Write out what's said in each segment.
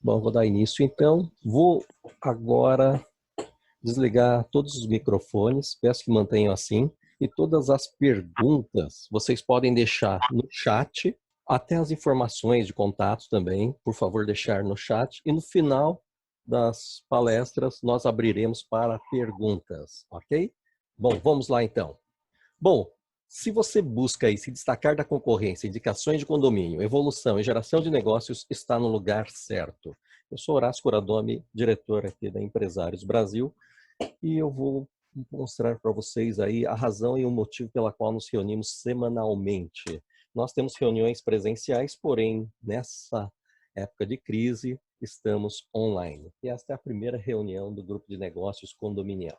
Bom, vou dar início então. Vou agora desligar todos os microfones, peço que mantenham assim. E todas as perguntas vocês podem deixar no chat, até as informações de contato também, por favor, deixar no chat. E no final das palestras, nós abriremos para perguntas, ok? Bom, vamos lá então. Bom, se você busca aí se destacar da concorrência, indicações de condomínio, evolução e geração de negócios, está no lugar certo. Eu sou Horácio Coradomi, diretor aqui da Empresários Brasil, e eu vou mostrar para vocês aí a razão e o motivo pela qual nos reunimos semanalmente. Nós temos reuniões presenciais, porém, nessa época de crise, estamos online. E esta é a primeira reunião do grupo de negócios condominial.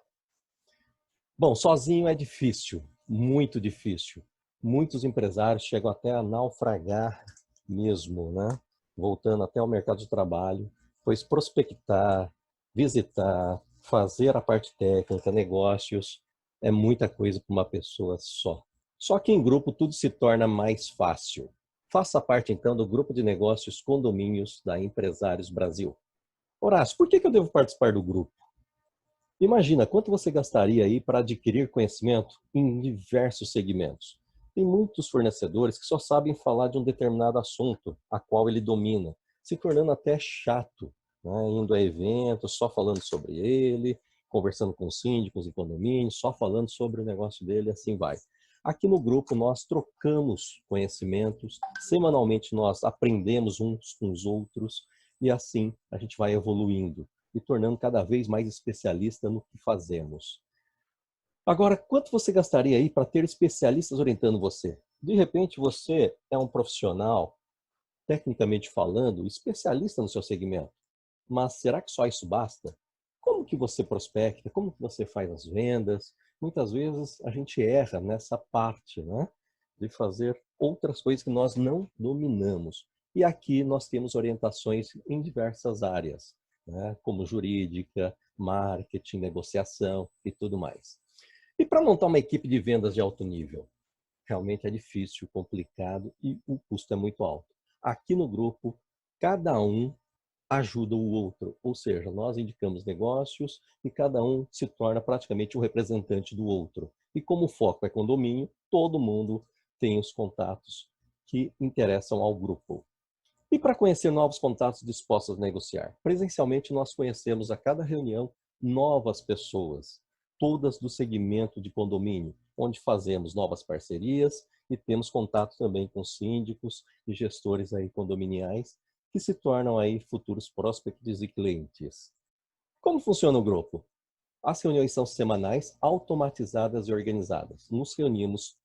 Bom, sozinho é difícil, muito difícil. Muitos empresários chegam até a naufragar mesmo, né? Voltando até o mercado de trabalho, pois prospectar, visitar, fazer a parte técnica, negócios, é muita coisa para uma pessoa só. Só que em grupo tudo se torna mais fácil. Faça parte então do grupo de negócios condomínios da Empresários Brasil. Horácio, por que eu devo participar do grupo? Imagina quanto você gastaria aí para adquirir conhecimento em diversos segmentos. Tem muitos fornecedores que só sabem falar de um determinado assunto, a qual ele domina, se tornando até chato, né? Indo a eventos, só falando sobre ele, conversando com síndicos e condomínios, só falando sobre o negócio dele, assim vai. Aqui no grupo nós trocamos conhecimentos, semanalmente nós aprendemos uns com os outros e assim a gente vai evoluindo e tornando cada vez mais especialista no que fazemos. Agora, quanto você gastaria aí para ter especialistas orientando você? De repente, você é um profissional, tecnicamente falando, especialista no seu segmento. Mas será que só isso basta? Como que você prospecta? Como que você faz as vendas? Muitas vezes a gente erra nessa parte, né? De fazer outras coisas que nós não dominamos. E aqui nós temos orientações em diversas áreas, né? Como jurídica, marketing, negociação e tudo mais. E para montar uma equipe de vendas de alto nível? Realmente é difícil, complicado e o custo é muito alto. Aqui no grupo, cada um ajuda o outro, ou seja, nós indicamos negócios e cada um se torna praticamente um representante do outro. E como o foco é condomínio, todo mundo tem os contatos que interessam ao grupo. E para conhecer novos contatos dispostos a negociar? Presencialmente nós conhecemos a cada reunião novas pessoas, todas do segmento de condomínio, onde fazemos novas parcerias e temos contato também com síndicos e gestores aí condominiais que se tornam aí futuros prospects e clientes. Como funciona o grupo? As reuniões são semanais, automatizadas e organizadas. Nos reunimos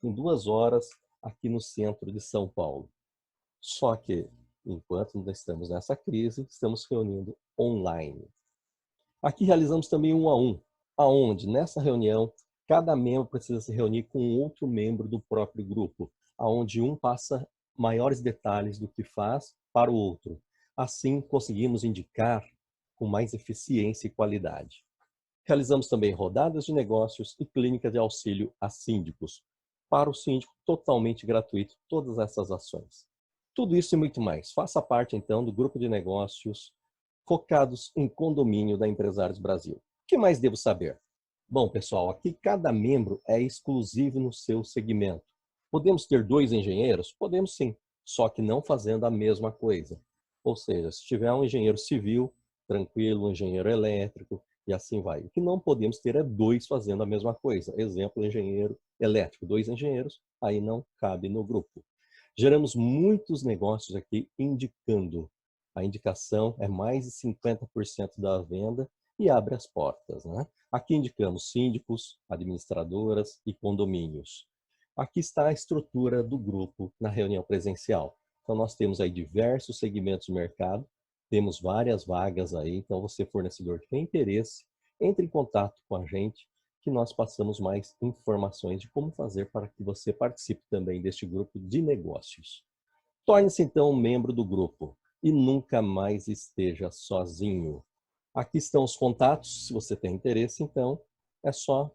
em 2 horas aqui no centro de São Paulo. Só que, enquanto nós estamos nessa crise, estamos reunindo online. Aqui realizamos também um a um, aonde nessa reunião cada membro precisa se reunir com outro membro do próprio grupo, aonde um passa maiores detalhes do que faz para o outro. Assim, conseguimos indicar com mais eficiência e qualidade. Realizamos também rodadas de negócios e clínica de auxílio a síndicos. Para o síndico, totalmente gratuito, todas essas ações. Tudo isso e muito mais. Faça parte, então, do grupo de negócios focados em condomínio da Empresários Brasil. O que mais devo saber? Bom, pessoal, aqui cada membro é exclusivo no seu segmento. Podemos ter 2 engenheiros? Podemos sim, só que não fazendo a mesma coisa. Ou seja, se tiver um engenheiro civil, tranquilo, um engenheiro elétrico, e assim vai. O que não podemos ter é 2 fazendo a mesma coisa. Exemplo, engenheiro elétrico, 2 engenheiros, aí não cabe no grupo. Geramos muitos negócios aqui indicando. A indicação é mais de 50% da venda e abre as portas, né? Aqui indicamos síndicos, administradoras e condomínios. Aqui está a estrutura do grupo na reunião presencial. Então nós temos aí diversos segmentos do mercado, temos várias vagas aí, então você fornecedor que tem interesse, entre em contato com a gente que nós passamos mais informações de como fazer para que você participe também deste grupo de negócios. Torne-se então um membro do grupo e nunca mais esteja sozinho. Aqui estão os contatos, se você tem interesse, então é só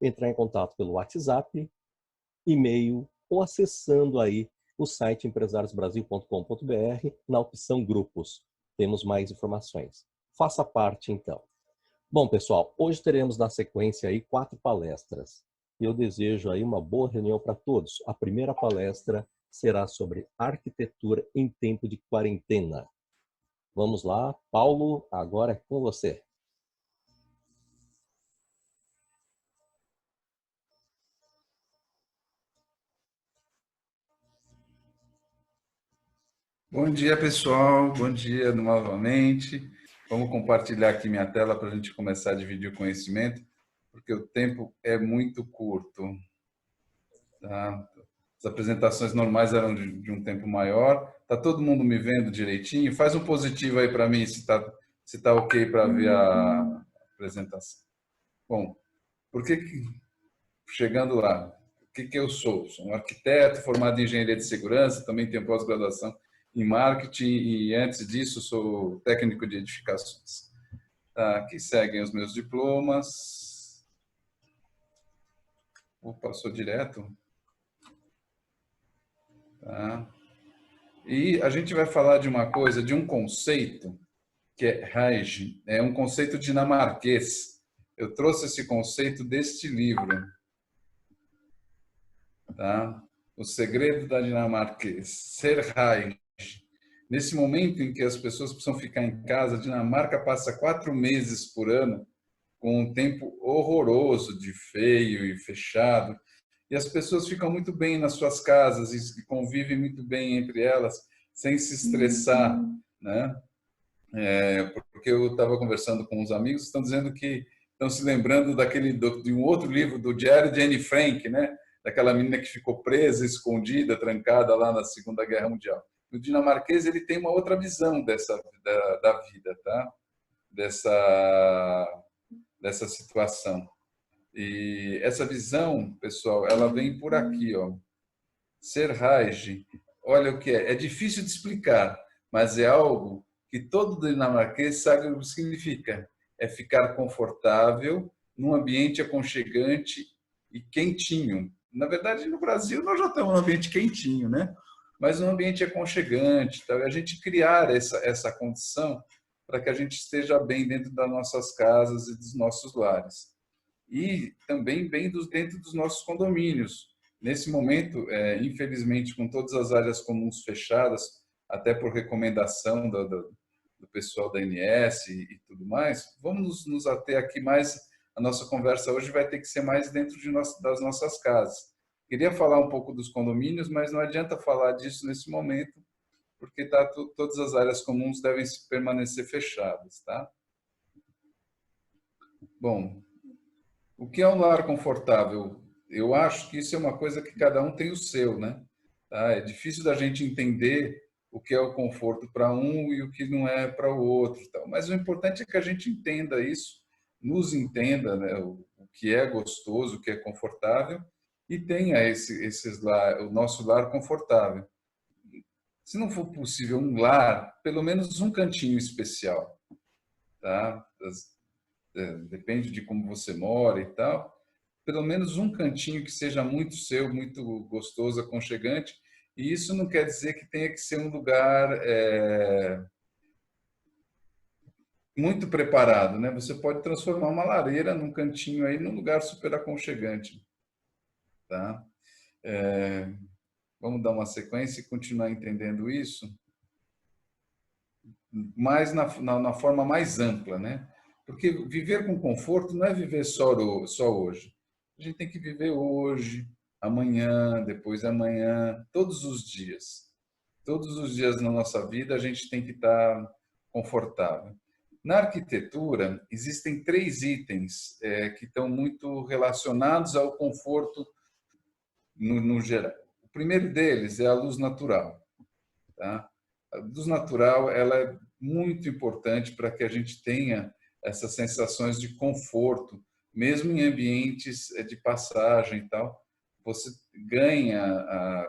entrar em contato pelo WhatsApp, e-mail ou acessando aí o site empresariosbrasil.com.br na opção grupos. temos mais informações. Faça parte, então. Bom, pessoal, hoje teremos na sequência aí 4 palestras. E eu desejo aí uma boa reunião para todos. A primeira palestra será sobre arquitetura em tempo de quarentena. Vamos lá, Paulo, agora é com você. Bom dia, pessoal. Bom dia novamente. Vamos compartilhar aqui minha tela para a gente começar a dividir o conhecimento, porque o tempo é muito curto. Tá? As apresentações normais eram de um tempo maior. Tá todo mundo me vendo direitinho? Faz um positivo aí para mim, se tá ok para ver a apresentação. Bom, chegando lá, o que eu sou? Sou um arquiteto formado em engenharia de segurança, também tenho pós-graduação em marketing e antes disso sou técnico de edificações. Tá, aqui seguem os meus diplomas. Passou direto. Tá. E a gente vai falar de uma coisa, de um conceito que é Reich, é um conceito dinamarquês. Eu trouxe esse conceito deste livro. Tá? O segredo da dinamarquês, ser Reich. Nesse momento em que as pessoas precisam ficar em casa, a Dinamarca passa 4 meses por ano com um tempo horroroso de feio e fechado. E as pessoas ficam muito bem nas suas casas e convivem muito bem entre elas, sem se estressar, né? Porque eu estava conversando com uns amigos, estão dizendo que estão se lembrando de um outro livro, do Diário de Anne Frank, né? Daquela menina que ficou presa, escondida, trancada lá na Segunda Guerra Mundial. O dinamarquês ele tem uma outra visão da vida, tá? Dessa situação. E essa visão, pessoal, ela vem por aqui, ó. Ser Reich, olha o que é. É difícil de explicar, mas é algo que todo dinamarquês sabe o que significa. É ficar confortável num ambiente aconchegante e quentinho. Na verdade, no Brasil nós já temos um ambiente quentinho, né? Mas um ambiente aconchegante, tá? A gente criar essa condição para que a gente esteja bem dentro das nossas casas e dos nossos lares. E também bem dentro dos nossos condomínios. Nesse momento, infelizmente, com todas as áreas comuns fechadas, até por recomendação do pessoal da ANS e tudo mais, vamos nos ater aqui mais. A nossa conversa hoje vai ter que ser mais dentro das nossas casas. Queria falar um pouco dos condomínios, mas não adianta falar disso nesse momento, porque todas as áreas comuns devem permanecer fechadas, tá? Bom, o que é um lar confortável? Eu acho que isso é uma coisa que cada um tem o seu, né? Tá? É difícil da gente entender o que é o conforto para um e o que não é para o outro. Tal. Mas o importante é que a gente entenda isso, nos entenda, né? O que é gostoso, o que é confortável e tenha o nosso lar confortável. Se não for possível um lar, pelo menos um cantinho especial, tá? Depende de como você mora e tal. Pelo menos um cantinho que seja muito seu, muito gostoso, aconchegante. E isso não quer dizer que tenha que ser um lugar muito preparado, né? Você pode transformar uma lareira num cantinho aí, num lugar super aconchegante, tá? Vamos dar uma sequência e continuar entendendo isso, mas na forma mais ampla, né? Porque viver com conforto não é viver só hoje. A gente tem que viver hoje, amanhã, depois de amanhã, todos os dias. Todos os dias na nossa vida a gente tem que estar confortável. Na arquitetura, existem 3 itens que estão muito relacionados ao conforto no geral. O primeiro deles é a luz natural. Tá? A luz natural ela é muito importante para que a gente tenha essas sensações de conforto, mesmo em ambientes de passagem e tal. Você ganha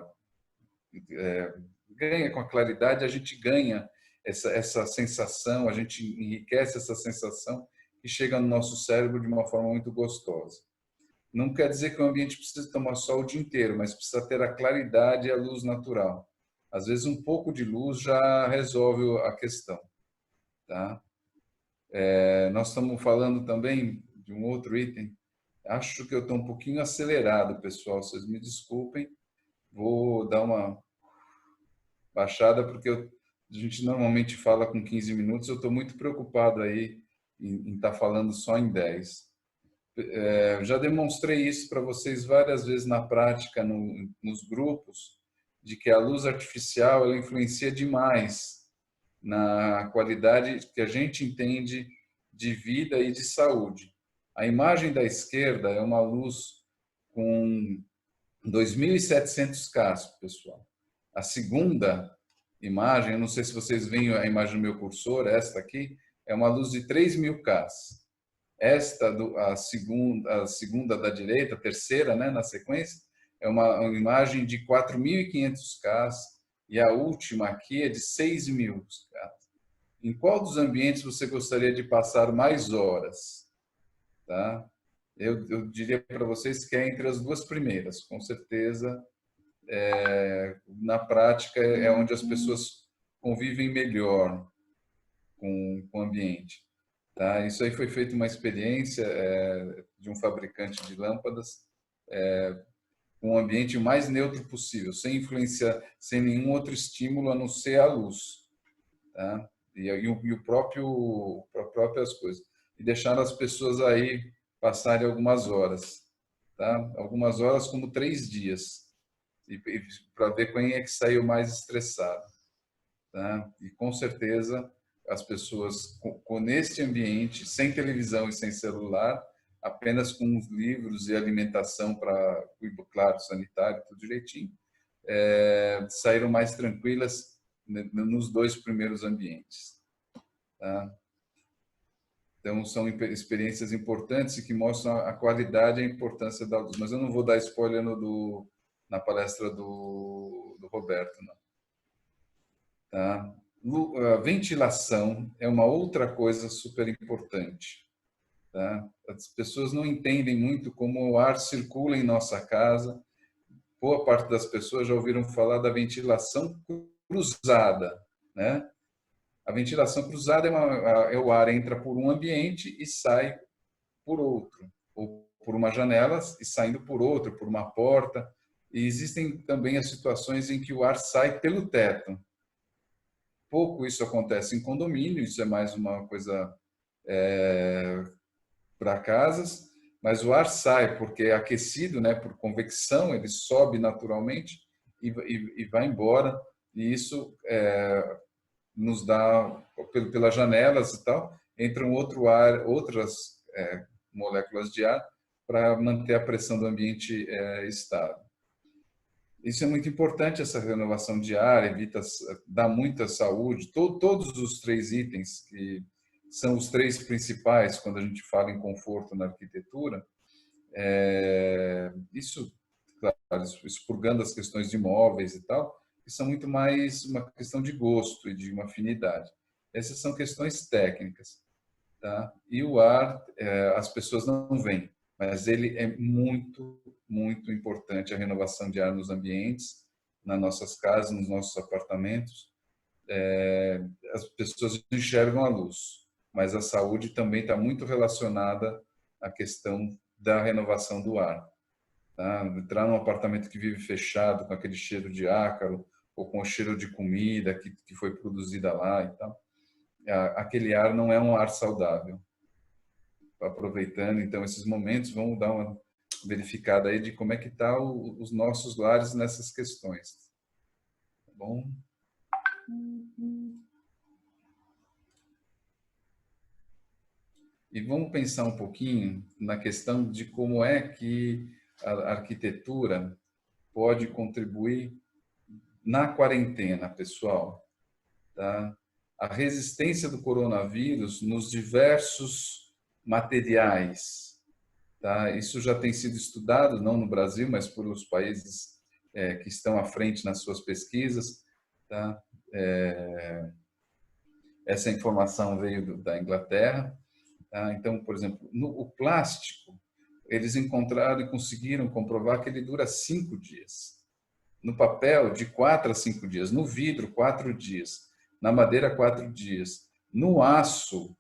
com a claridade, a gente ganha essa sensação, a gente enriquece essa sensação que chega no nosso cérebro de uma forma muito gostosa. Não quer dizer que o ambiente precisa tomar sol o dia inteiro, mas precisa ter a claridade e a luz natural. Às vezes, um pouco de luz já resolve a questão. tá? Nós estamos falando também de um outro item. Acho que eu estou um pouquinho acelerado, pessoal, vocês me desculpem. Vou dar uma baixada, porque a gente normalmente fala com 15 minutos, eu estou muito preocupado aí em estar falando só em 10. Eu já demonstrei isso para vocês várias vezes na prática, nos grupos, de que a luz artificial ela influencia demais na qualidade que a gente entende de vida e de saúde. A imagem da esquerda é uma luz com 2.700 K, pessoal. A segunda imagem, eu não sei se vocês veem a imagem do meu cursor, esta aqui, é uma luz de 3.000 K. Esta, a segunda da direita, a terceira, né, na sequência, é uma imagem de 4.500 K e a última aqui é de 6.000 K. Em qual dos ambientes você gostaria de passar mais horas? Tá? Eu diria para vocês que é entre as duas primeiras, com certeza. Na prática, é onde as pessoas convivem melhor com o ambiente. Tá? Isso aí foi feita uma experiência de um fabricante de lâmpadas com um ambiente o mais neutro possível, sem influenciar, sem nenhum outro estímulo a não ser a luz. Tá? E próprias coisas. E deixaram as pessoas aí passarem algumas horas. Tá? Algumas horas como 3 dias. Para ver quem é que saiu mais estressado. Tá? E com certeza as pessoas neste ambiente, sem televisão e sem celular, apenas com os livros e alimentação para cuidado, claro, sanitário, tudo direitinho, saíram mais tranquilas nos 2 primeiros ambientes. Tá? Então, são experiências importantes e que mostram a qualidade e a importância da luz. Mas eu não vou dar spoiler na palestra do Roberto, não. Tá? A ventilação é uma outra coisa super importante. Tá? As pessoas não entendem muito como o ar circula em nossa casa. Boa parte das pessoas já ouviram falar da ventilação cruzada, né? A ventilação cruzada o ar entra por um ambiente e sai por outro, ou por uma janela e saindo por outro, por uma porta. E existem também as situações em que o ar sai pelo teto. Pouco isso acontece em condomínio, isso é mais uma coisa para casas, mas o ar sai porque é aquecido, né, por convecção, ele sobe naturalmente e vai embora. E isso nos dá, pelas janelas e tal, entram outras moléculas de ar para manter a pressão do ambiente estável. Isso é muito importante, essa renovação de ar, dá muita saúde. Todos os 3 itens, que são os 3 principais quando a gente fala em conforto na arquitetura, isso, claro, expurgando as questões de móveis e tal, que são muito mais uma questão de gosto e de uma afinidade. Essas são questões técnicas. Tá? E o ar, as pessoas não veem, mas ele é muito, muito importante, a renovação de ar nos ambientes, nas nossas casas, nos nossos apartamentos. As pessoas enxergam a luz, mas a saúde também está muito relacionada à questão da renovação do ar. Tá? Entrar num apartamento que vive fechado, com aquele cheiro de ácaro, ou com o cheiro de comida que foi produzida lá e tal, aquele ar não é um ar saudável. Aproveitando, então, esses momentos, vamos dar uma verificada aí de como é que está os nossos lares nessas questões. Tá bom? E vamos pensar um pouquinho na questão de como é que a arquitetura pode contribuir na quarentena, pessoal. Tá? A resistência do coronavírus nos diversos materiais. Tá? Isso já tem sido estudado, não no Brasil, mas por os países que estão à frente nas suas pesquisas. Tá? Essa informação veio da Inglaterra. Tá? Então, por exemplo, o plástico, eles encontraram e conseguiram comprovar que ele dura 5 dias. No papel, de 4 a 5 dias. No vidro, 4 dias. Na madeira, 4 dias. No aço,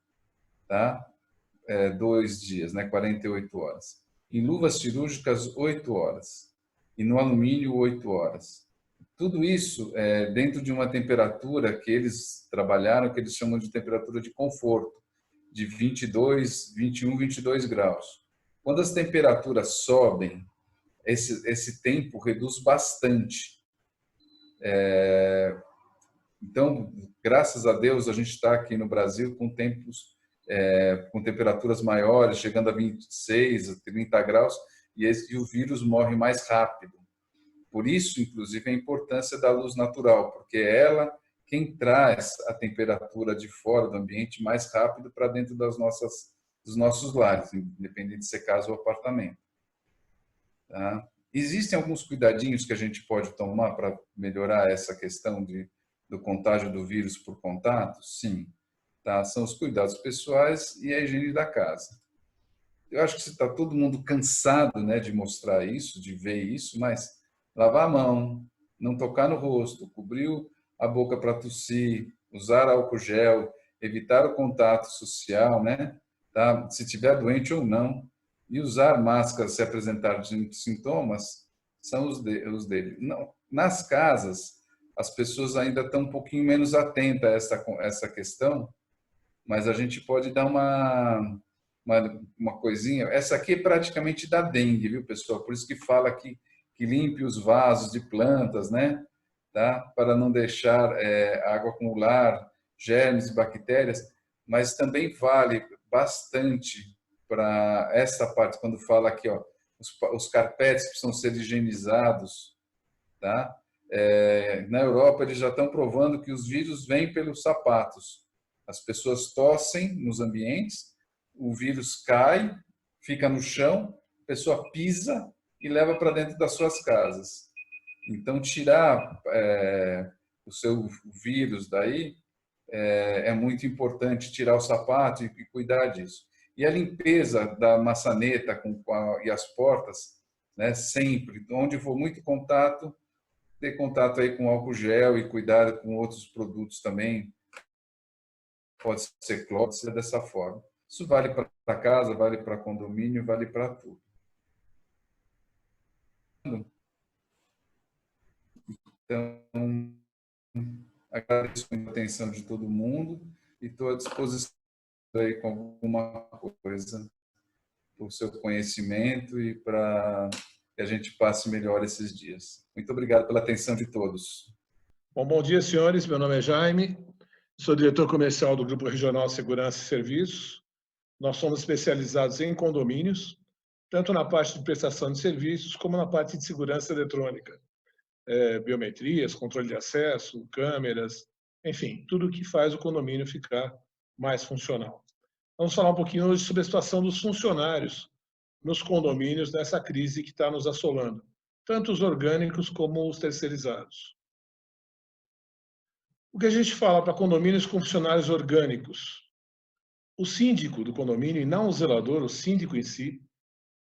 tá? 2 dias, né? 48 horas. Em luvas cirúrgicas, 8 horas. E no alumínio, 8 horas. Tudo isso dentro de uma temperatura que eles trabalharam, que eles chamam de temperatura de conforto, de 22, 21, 22 graus. Quando as temperaturas sobem, esse tempo reduz bastante. Então, graças a Deus, a gente está aqui no Brasil com tempos, com temperaturas maiores, chegando a 26, 30 graus, e o vírus morre mais rápido. Por isso, inclusive, a importância da luz natural, porque é ela quem traz a temperatura de fora do ambiente mais rápido para dentro dos nossos lares, independente de ser casa ou apartamento. Tá? Existem alguns cuidadinhos que a gente pode tomar para melhorar essa questão do contágio do vírus por contato? Sim. Tá? São os cuidados pessoais e a higiene da casa. Eu acho que está todo mundo cansado, né, de mostrar isso, de ver isso, mas lavar a mão, não tocar no rosto, cobrir a boca para tossir, usar álcool gel, evitar o contato social, né? Tá? Se tiver doente ou não, e usar máscara se apresentar sintomas, são os dele. Não, nas casas, as pessoas ainda estão um pouquinho menos atentas a essa questão, mas a gente pode dar uma coisinha. Essa aqui é praticamente da dengue, viu, pessoal? Por isso que fala que limpe os vasos de plantas, né? Tá? Para não deixar água acumular, germes e bactérias, mas também vale bastante para essa parte, quando fala aqui, ó, os carpetes precisam ser higienizados, tá? Na Europa, eles já estão provando que os vírus vêm pelos sapatos. As pessoas tossem nos ambientes, o vírus cai, fica no chão, a pessoa pisa e leva para dentro das suas casas. Então, tirar o seu vírus daí é muito importante, tirar o sapato e cuidar disso. E a limpeza da maçaneta e as portas, né, sempre, onde for muito contato, ter contato aí com álcool gel e cuidar com outros produtos também, pode ser cloro, pode ser dessa forma. Isso vale para casa, vale para condomínio, vale para tudo. Então, agradeço a atenção de todo mundo e estou à disposição aí com alguma coisa, o seu conhecimento e para que a gente passe melhor esses dias. Muito obrigado pela atenção de todos. Bom dia, senhores. Meu nome é Jaime, sou diretor comercial do Grupo Regional Segurança e Serviços. Nós somos especializados em condomínios, tanto na parte de prestação de serviços como na parte de segurança eletrônica. Biometrias, controle de acesso, câmeras, enfim, tudo que faz o condomínio ficar mais funcional. Vamos falar um pouquinho hoje sobre a situação dos funcionários nos condomínios nessa crise que está nos assolando, tanto os orgânicos como os terceirizados. O que a gente fala para condomínios com funcionários orgânicos? O síndico do condomínio, e não o zelador, o síndico em si,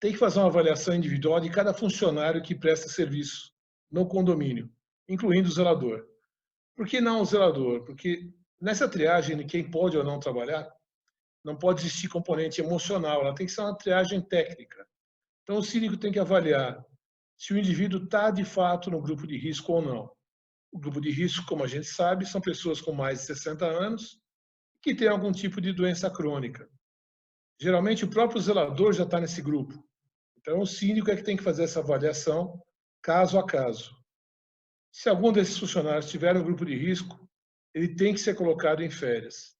tem que fazer uma avaliação individual de cada funcionário que presta serviço no condomínio, incluindo o zelador. Por que não o zelador? Porque nessa triagem de quem pode ou não trabalhar, não pode existir componente emocional, ela tem que ser uma triagem técnica. Então o síndico tem que avaliar se o indivíduo está de fato no grupo de risco ou não. O grupo de risco, como a gente sabe, são pessoas com mais de 60 anos que têm algum tipo de doença crônica. Geralmente o próprio zelador já está nesse grupo. Então o síndico é que tem que fazer essa avaliação caso a caso. Se algum desses funcionários tiver um grupo de risco, ele tem que ser colocado em férias.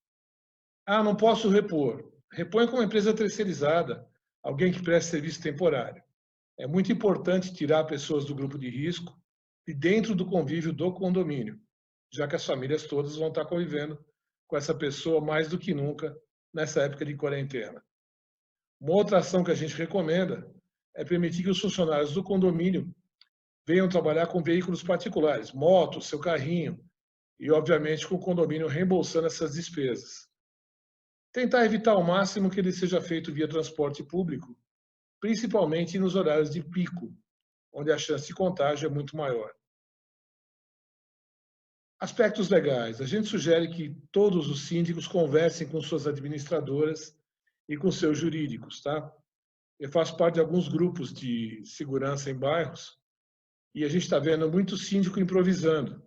Ah, não posso repor. Repõe com uma empresa terceirizada, alguém que preste serviço temporário. É muito importante tirar pessoas do grupo de risco de dentro do convívio do condomínio, já que as famílias todas vão estar convivendo com essa pessoa mais do que nunca nessa época de quarentena. Uma outra ação que a gente recomenda é permitir que os funcionários do condomínio venham trabalhar com veículos particulares, moto, seu carrinho, e obviamente com o condomínio reembolsando essas despesas. Tentar evitar ao máximo que ele seja feito via transporte público, principalmente nos horários de pico, onde a chance de contágio é muito maior. Aspectos legais. A gente sugere que todos os síndicos conversem com suas administradoras e com seus jurídicos, tá? Eu faço parte de alguns grupos de segurança em bairros e a gente está vendo muito síndico improvisando,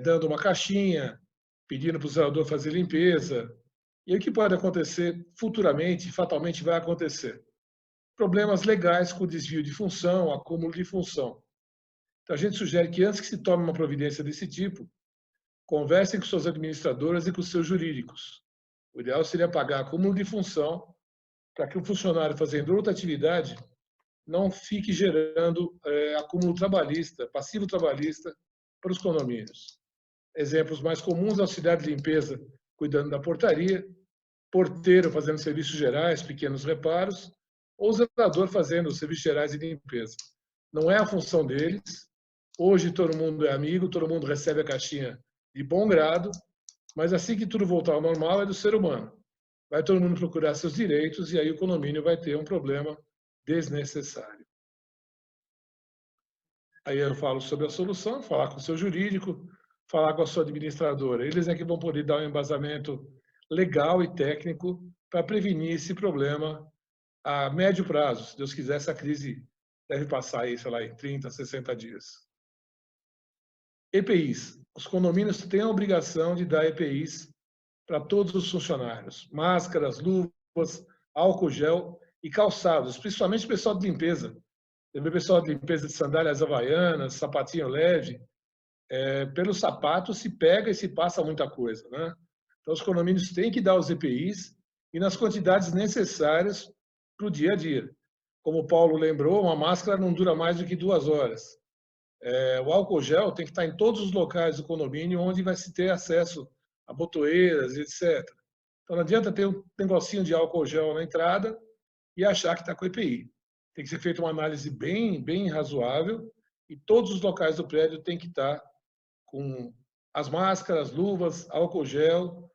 dando uma caixinha, pedindo para o zelador fazer limpeza. E o que pode acontecer futuramente, fatalmente vai acontecer? Problemas legais com desvio de função, acúmulo de função. Então, a gente sugere que antes que se tome uma providência desse tipo, conversem com suas administradoras e com seus jurídicos. O ideal seria pagar acúmulo de função para que o funcionário fazendo outra atividade não fique gerando acúmulo trabalhista, passivo trabalhista para os condomínios. Exemplos mais comuns: auxiliar de limpeza cuidando da portaria, porteiro fazendo serviços gerais, pequenos reparos, ou zelador fazendo serviços gerais de limpeza. Não é a função deles. Hoje todo mundo é amigo, todo mundo recebe a caixinha de bom grado, mas assim que tudo voltar ao normal é do ser humano. Vai todo mundo procurar seus direitos e aí o condomínio vai ter um problema desnecessário. Aí eu falo sobre a solução, falar com o seu jurídico, falar com a sua administradora. Eles é que vão poder dar um embasamento legal e técnico para prevenir esse problema a médio prazo. Se Deus quiser, essa crise deve passar aí, sei lá, em 30, 60 dias. EPIs. Os condomínios têm a obrigação de dar EPIs para todos os funcionários. Máscaras, luvas, álcool gel e calçados, principalmente o pessoal de limpeza. Tem o pessoal de limpeza de sandálias havaianas, sapatinho leve. Pelo sapato se pega e se passa muita coisa, né? Então, os condomínios têm que dar os EPIs e nas quantidades necessárias para o dia a dia. Como o Paulo lembrou, uma máscara não dura mais do que 2 horas. O álcool gel tem que estar em todos os locais do condomínio onde vai se ter acesso a botoeiras, etc. Então, não adianta ter um negocinho de álcool gel na entrada e achar que está com EPI. Tem que ser feita uma análise bem razoável e todos os locais do prédio têm que estar com as máscaras, luvas, álcool gel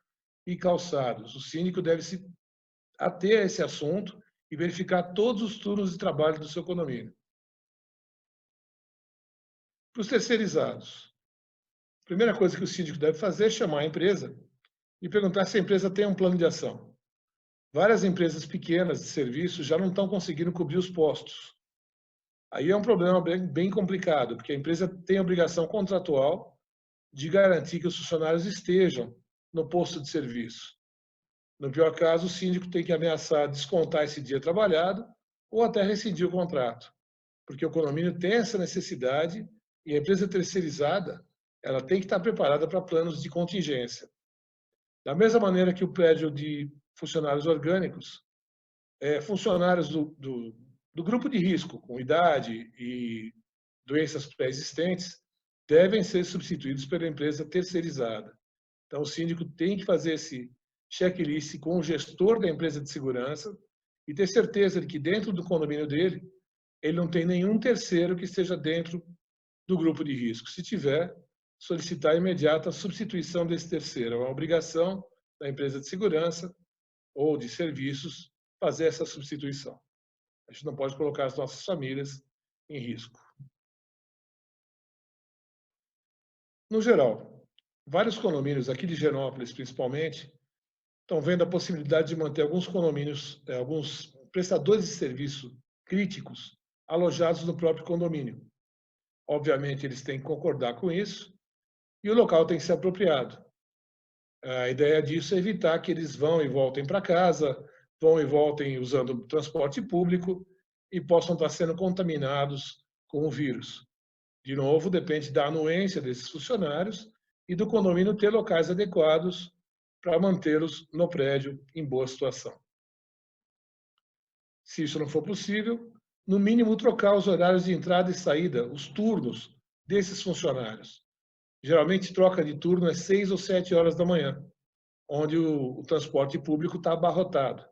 e calçados. O síndico deve se ater a esse assunto e verificar todos os turnos de trabalho do seu condomínio. Para os terceirizados, a primeira coisa que o síndico deve fazer é chamar a empresa e perguntar se a empresa tem um plano de ação. Várias empresas pequenas de serviço já não estão conseguindo cobrir os postos. Aí é um problema bem complicado, porque a empresa tem a obrigação contratual de garantir que os funcionários estejam no posto de serviço. No pior caso, o síndico tem que ameaçar descontar esse dia trabalhado ou até rescindir o contrato, porque o condomínio tem essa necessidade e a empresa terceirizada ela tem que estar preparada para planos de contingência. Da mesma maneira que o prédio de funcionários orgânicos, funcionários do grupo de risco, com idade e doenças pré-existentes, devem ser substituídos pela empresa terceirizada. Então, o síndico tem que fazer esse checklist com o gestor da empresa de segurança e ter certeza de que dentro do condomínio dele, ele não tem nenhum terceiro que esteja dentro do grupo de risco. Se tiver, solicitar a imediata substituição desse terceiro. É uma obrigação da empresa de segurança ou de serviços fazer essa substituição. A gente não pode colocar as nossas famílias em risco. No geral, vários condomínios aqui de Genópolis, principalmente, estão vendo a possibilidade de manter alguns condomínios, alguns prestadores de serviço críticos alojados no próprio condomínio. Obviamente, eles têm que concordar com isso e o local tem que ser apropriado. A ideia disso é evitar que eles vão e voltem para casa, vão e voltem usando transporte público e possam estar sendo contaminados com o vírus. De novo, depende da anuência desses funcionários e do condomínio ter locais adequados para mantê-los no prédio em boa situação. Se isso não for possível, no mínimo trocar os horários de entrada e saída, os turnos desses funcionários. Geralmente, troca de turno é 6 ou 7 horas da manhã, onde o transporte público está abarrotado.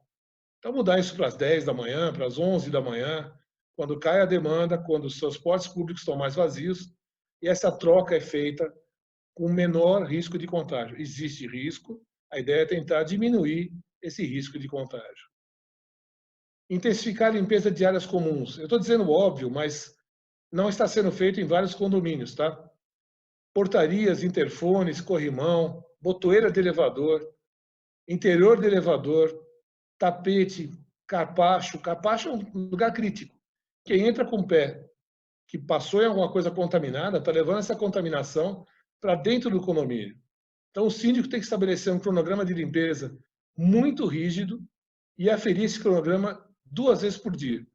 Então, mudar isso para as 10 da manhã, para as 11 da manhã, quando cai a demanda, quando os transportes públicos estão mais vazios, e essa troca é feita com menor risco de contágio. Existe risco, a ideia é tentar diminuir esse risco de contágio. Intensificar a limpeza de áreas comuns. Eu estou dizendo óbvio, mas não está sendo feito em vários condomínios, tá? portarias, interfones, corrimão, botoeira de elevador, interior de elevador, tapete, carpacho. Carpacho é um lugar crítico. Quem entra com o pé que passou em alguma coisa contaminada está levando essa contaminação para dentro do condomínio. Então, o síndico tem que estabelecer um cronograma de limpeza muito rígido e aferir esse cronograma 2 vezes por dia,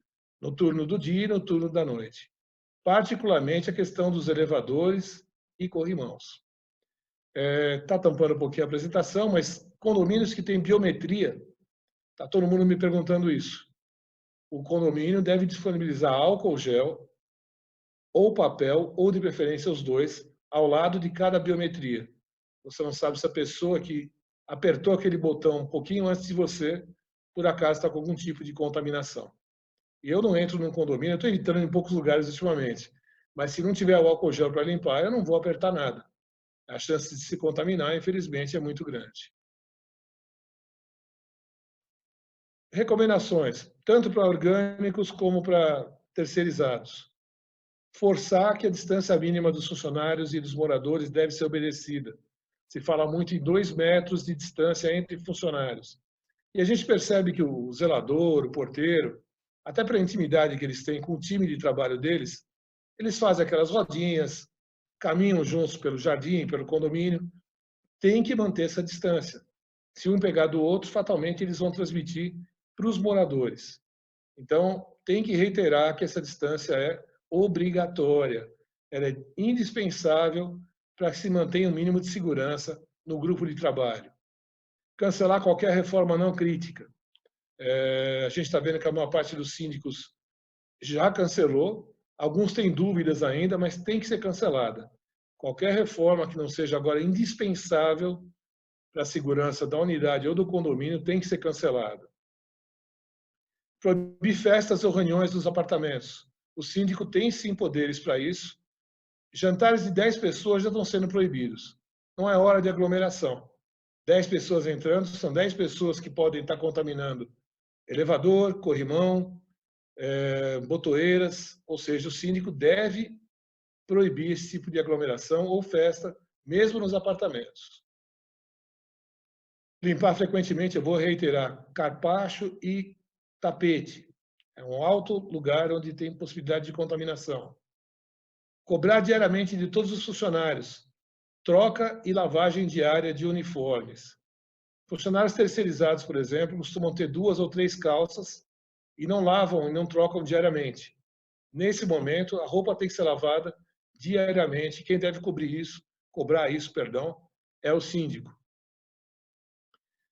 no turno do dia e no turno da noite. Particularmente a questão dos elevadores e corrimãos. Está tampando um pouquinho a apresentação, mas condomínios que têm biometria, está todo mundo me perguntando isso. O condomínio deve disponibilizar álcool gel, ou papel, ou de preferência os dois, ao lado de cada biometria. Você não sabe se a pessoa que apertou aquele botão um pouquinho antes de você, por acaso está com algum tipo de contaminação. E eu não entro num condomínio, eu estou evitando em poucos lugares ultimamente, mas se não tiver o álcool gel para limpar, eu não vou apertar nada. A chance de se contaminar, infelizmente, é muito grande. Recomendações, tanto para orgânicos como para terceirizados. Forçar que a distância mínima dos funcionários e dos moradores deve ser obedecida. Se fala muito em 2 metros de distância entre funcionários. E a gente percebe que o zelador, o porteiro, até para a intimidade que eles têm com o time de trabalho deles, eles fazem aquelas rodinhas, caminham juntos pelo jardim, pelo condomínio, tem que manter essa distância. Se um pegar do outro, fatalmente eles vão transmitir para os moradores. Então, tem que reiterar que essa distância é obrigatória, ela é indispensável para que se mantenha um mínimo de segurança no grupo de trabalho. Cancelar qualquer reforma não crítica. A gente está vendo que a maior parte dos síndicos já cancelou, alguns têm dúvidas ainda, mas tem que ser cancelada. Qualquer reforma que não seja agora indispensável para a segurança da unidade ou do condomínio tem que ser cancelada. Proibir festas ou reuniões nos apartamentos. O síndico tem sim poderes para isso. Jantares de 10 pessoas já estão sendo proibidos. Não é hora de aglomeração. 10 pessoas entrando, são 10 pessoas que podem estar contaminando elevador, corrimão, botoeiras, ou seja, o síndico deve proibir esse tipo de aglomeração ou festa, mesmo nos apartamentos. Limpar frequentemente, eu vou reiterar, carpacho e tapete. É um alto lugar onde tem possibilidade de contaminação. Cobrar diariamente de todos os funcionários, troca e lavagem diária de uniformes. Funcionários terceirizados, por exemplo, costumam ter 2 ou 3 calças e não lavam e não trocam diariamente. Nesse momento, a roupa tem que ser lavada diariamente. Quem deve cobrar isso, é o síndico.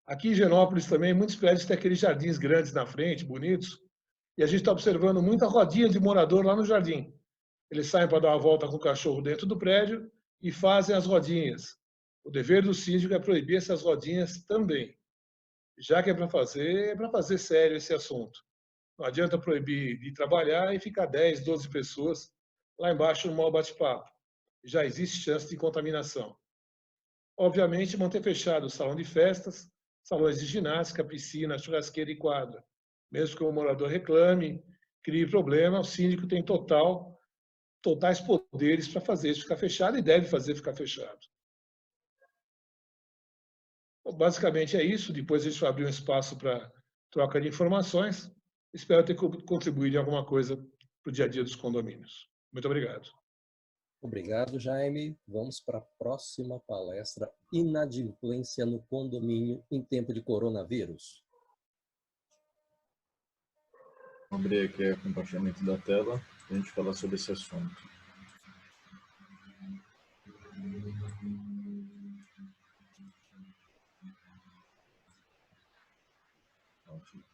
Aqui em Genópolis também, muitos prédios têm aqueles jardins grandes na frente, bonitos, e a gente está observando muita rodinha de morador lá no jardim. Eles saem para dar uma volta com o cachorro dentro do prédio e fazem as rodinhas. O dever do síndico é proibir essas rodinhas também. Já que é para fazer sério esse assunto. Não adianta proibir de trabalhar e ficar 10, 12 pessoas lá embaixo no mau bate-papo. Já existe chance de contaminação. Obviamente, manter fechado o salão de festas, salões de ginástica, piscina, churrasqueira e quadra. Mesmo que o morador reclame, crie problema, o síndico tem totais poderes para fazer isso ficar fechado e deve fazer ficar fechado. Bom, basicamente é isso. Depois a gente vai abrir um espaço para troca de informações. Espero ter contribuído em alguma coisa para o dia a dia dos condomínios. Muito obrigado. Obrigado, Jaime. Vamos para a próxima palestra, Inadimplência no Condomínio em Tempo de Coronavírus. Vou abrir aqui o compartilhamento da tela para a gente falar sobre esse assunto.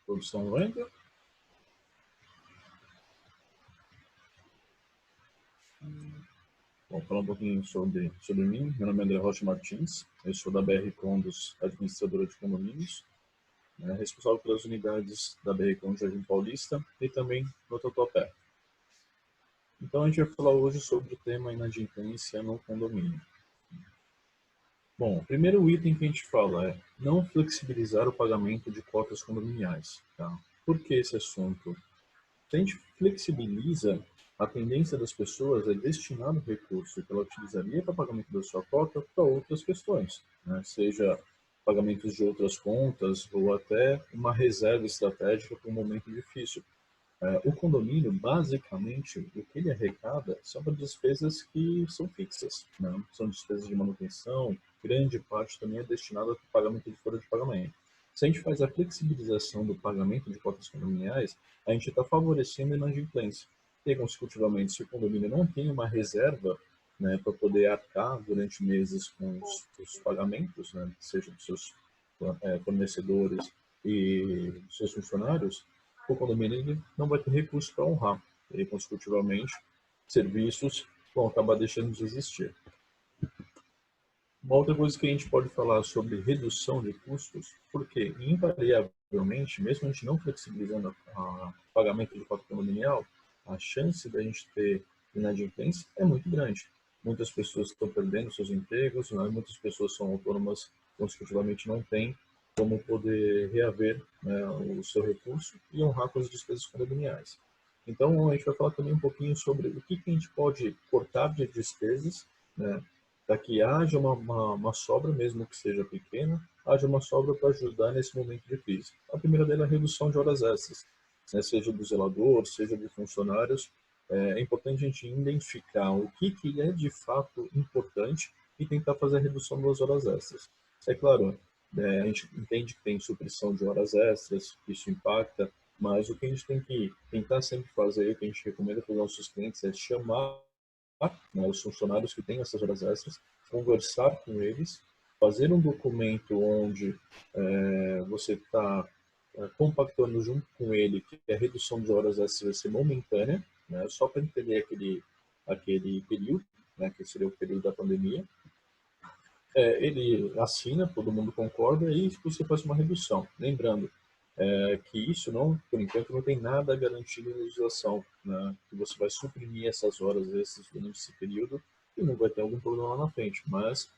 Produção lenta. Vou falar um pouquinho sobre mim. Meu nome é André Rocha Martins. Eu sou da BR Condos, administradora de condomínios, responsável pelas unidades da BR Condos Jardim Paulista e também no Tatuapé. Então a gente vai falar hoje sobre o tema inadimplência no condomínio. Bom, o primeiro item que a gente fala é não flexibilizar o pagamento de cotas condominiais. Tá? Por que esse assunto? Se a gente flexibiliza a tendência das pessoas é destinar o recurso que ela utilizaria para pagamento da sua cota para outras questões, né? Seja pagamentos de outras contas ou até uma reserva estratégica para um momento difícil. O condomínio, basicamente, o que ele arrecada são para despesas que são fixas, né? São despesas de manutenção, grande parte também é destinada para pagamento de folha de pagamento. Se a gente faz a flexibilização do pagamento de cotas condominiais, a gente está favorecendo a inadimplência. E, consecutivamente, se o condomínio não tem uma reserva, né, para poder arcar durante meses com os pagamentos, né, seja dos seus fornecedores e dos seus funcionários, o condomínio ele não vai ter recurso para honrar. E, consecutivamente, serviços vão acabar deixando de existir. Uma outra coisa que a gente pode falar sobre redução de custos, porque invariavelmente, mesmo a gente não flexibilizando o pagamento de cota condominial, a chance da gente ter inadimplência é muito grande. Muitas pessoas estão perdendo seus empregos, né? Muitas pessoas são autônomas, consecutivamente não têm como poder reaver, né, o seu recurso e honrar com as despesas condominiais. Então, a gente vai falar também um pouquinho sobre o que a gente pode cortar de despesas, né, para que haja uma sobra, mesmo que seja pequena, haja uma sobra para ajudar nesse momento de crise. A primeira dela é a redução de horas extras, né, seja do zelador, seja dos funcionários. É importante a gente identificar o que é de fato importante e tentar fazer a redução das horas extras. É claro, a gente entende que tem supressão de horas extras, que isso impacta, mas o que a gente tem que tentar sempre fazer, o que a gente recomenda para os nossos clientes é chamar, né, os funcionários que têm essas horas extras, conversar com eles, fazer um documento onde você está compactando junto com ele que a redução de horas extras vai ser momentânea, né, só para entender aquele período, né, que seria o período da pandemia. Ele assina, todo mundo concorda e você faz uma redução. Lembrando que isso não, por enquanto, não tem nada garantido em legislação, né? Que você vai suprimir essas horas extras durante esse período e não vai ter algum problema lá na frente. Mas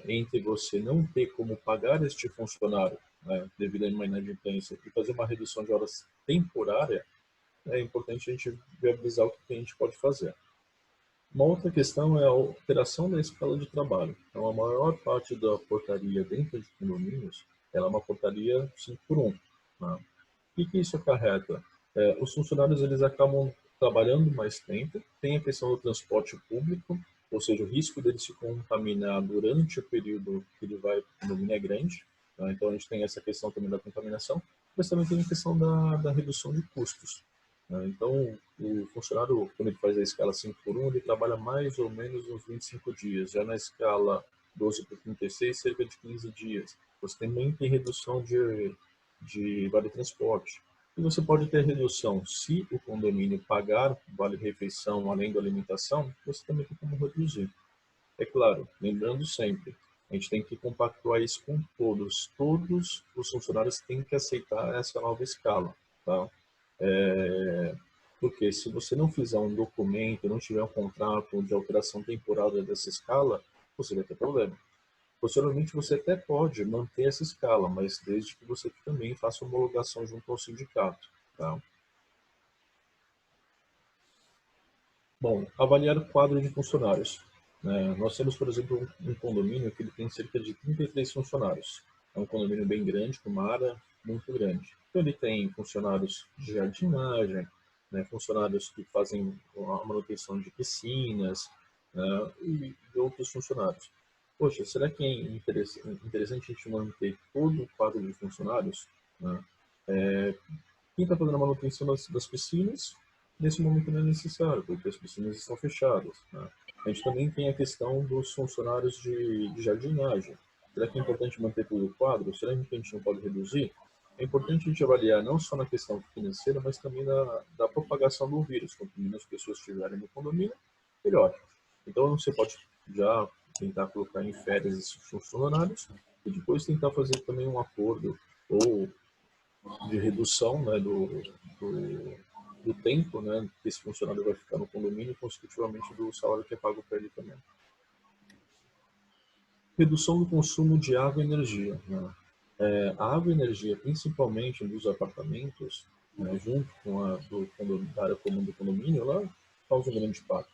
entre você não ter como pagar este funcionário, né, devido a uma inadimplência e fazer uma redução de horas temporária, é importante a gente viabilizar o que a gente pode fazer. Uma outra questão é a alteração da escala de trabalho. Então, a maior parte da portaria dentro de condomínios ela é uma portaria 5x1. Né? O que isso acarreta? Os funcionários eles acabam trabalhando mais tempo, tem a questão do transporte público, ou seja, o risco dele se contaminar durante o período que ele vai para o condomínio é grande. Né? Então, a gente tem essa questão também da contaminação, mas também tem a questão da redução de custos. Então, o funcionário, quando ele faz a escala 5x1, ele trabalha mais ou menos uns 25 dias. Já na escala 12x36, cerca de 15 dias. Você também tem redução de vale-transporte. E você pode ter redução se o condomínio pagar vale-refeição além da alimentação, você também tem como reduzir. É claro, lembrando sempre, a gente tem que compactuar isso com todos. Todos os funcionários têm que aceitar essa nova escala. Tá? Porque se você não fizer um documento, não tiver um contrato de alteração temporária dessa escala, você vai ter problema. Posteriormente, você até pode manter essa escala, mas desde que você também faça homologação junto ao sindicato. Tá? Bom, avaliar o quadro de funcionários. Nós temos, por exemplo, um condomínio que ele tem cerca de 33 funcionários. É um condomínio bem grande, com uma área muito grande. Então, ele tem funcionários de jardinagem, né, funcionários que fazem a manutenção de piscinas, né, e outros funcionários. Poxa, será que é interessante a gente manter todo o quadro de funcionários? Né? Quem está fazendo a manutenção das piscinas, nesse momento não é necessário, porque as piscinas estão fechadas. Né? A gente também tem a questão dos funcionários de jardinagem. Será que é importante manter todo o quadro? Será que a gente não pode reduzir? É importante a gente avaliar não só na questão financeira, mas também da propagação do vírus. Quanto menos pessoas estiverem no condomínio, melhor. Então, você pode já tentar colocar em férias esses funcionários e depois tentar fazer também um acordo ou de redução, né, do tempo, né, que esse funcionário vai ficar no condomínio e, consecutivamente, do salário que é pago para ele também. Redução do consumo de água e energia. Né? A água e energia, principalmente dos apartamentos, né, junto com da área comum do condomínio, ela causa um grande impacto.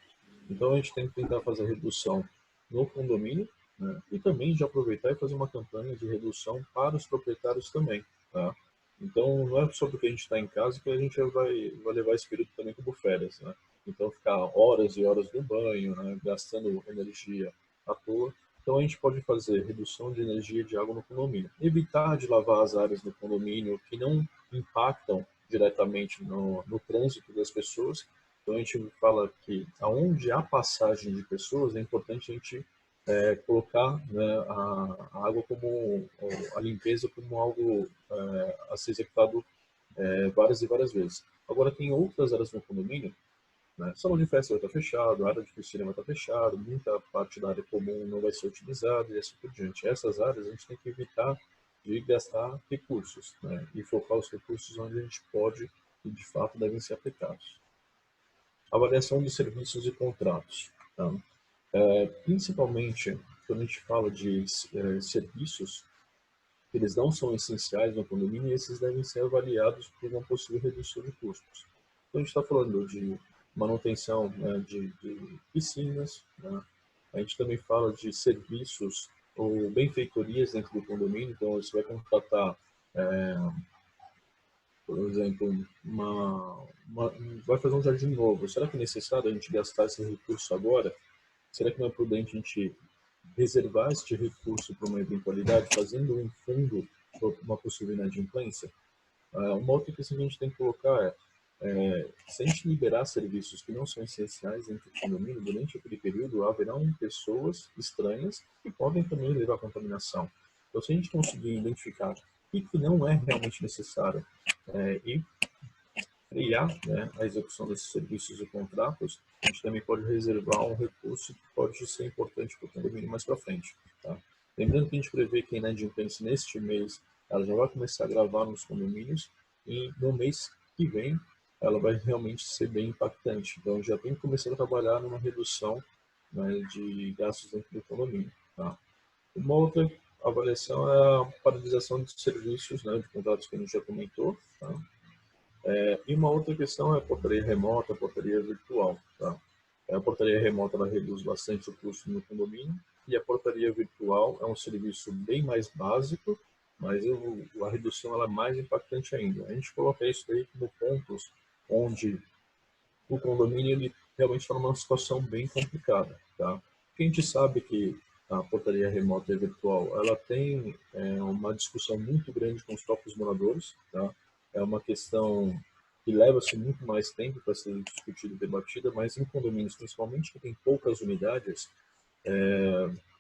Então a gente tem que tentar fazer redução no condomínio, né, e também já aproveitar e fazer uma campanha de redução para os proprietários também. Tá? Então não é só porque a gente está em casa que a gente vai levar esse período também como férias. Né? Então ficar horas e horas no banho, né, gastando energia à toa. Então a gente pode fazer redução de energia de água no condomínio. Evitar de lavar as áreas do condomínio que não impactam diretamente no trânsito das pessoas. Então a gente fala que aonde há passagem de pessoas é importante a gente colocar, né, a água como a limpeza como algo a ser executado várias e várias vezes. Agora tem outras áreas no condomínio, né? Salão de festa vai estar fechado, a área de piscina vai estar fechada, muita parte da área comum não vai ser utilizada e assim por diante. Essas áreas a gente tem que evitar de gastar recursos, né? E focar os recursos onde a gente pode e de fato devem ser aplicados. Avaliação de serviços e contratos. Tá? Principalmente quando a gente fala de serviços, eles não são essenciais no condomínio e esses devem ser avaliados por uma possível redução de custos. Então, a gente está falando de manutenção, né, de piscinas, né? A gente também fala de serviços ou benfeitorias dentro do condomínio. Então, você vai contratar, por exemplo, vai fazer um jardim novo. Será que é necessário a gente gastar esse recurso agora? Será que não é prudente a gente reservar este recurso para uma eventualidade, fazendo um fundo para uma possível inadimplência? Uma outra questão que a gente tem que colocar se a gente liberar serviços que não são essenciais dentro do condomínio, durante aquele período haverão pessoas estranhas que podem também levar à contaminação. Então, se a gente conseguir identificar o que não é realmente necessário e frear, né, a execução desses serviços e contratos, a gente também pode reservar um recurso que pode ser importante para o condomínio mais para frente. Tá? Lembrando que a gente prevê que a inadimplência neste mês ela já vai começar a gravar nos condomínios e no mês que vem ela vai realmente ser bem impactante. Então já tem que começar a trabalhar numa redução, né, de gastos dentro do condomínio. Tá? Uma outra avaliação é a paralisação de serviços, né, de contratos que a gente já comentou. Tá? E uma outra questão é a portaria remota, a portaria virtual. Tá? A portaria remota ela reduz bastante o custo no condomínio e a portaria virtual é um serviço bem mais básico, mas a redução ela é mais impactante ainda. A gente coloca isso aí como pontos onde o condomínio ele realmente está numa situação bem complicada. Tá? Porque a gente sabe que a portaria remota e virtual ela tem uma discussão muito grande com os próprios moradores. Tá? É uma questão que leva-se muito mais tempo para ser discutida e debatida, mas em condomínios, principalmente que tem poucas unidades,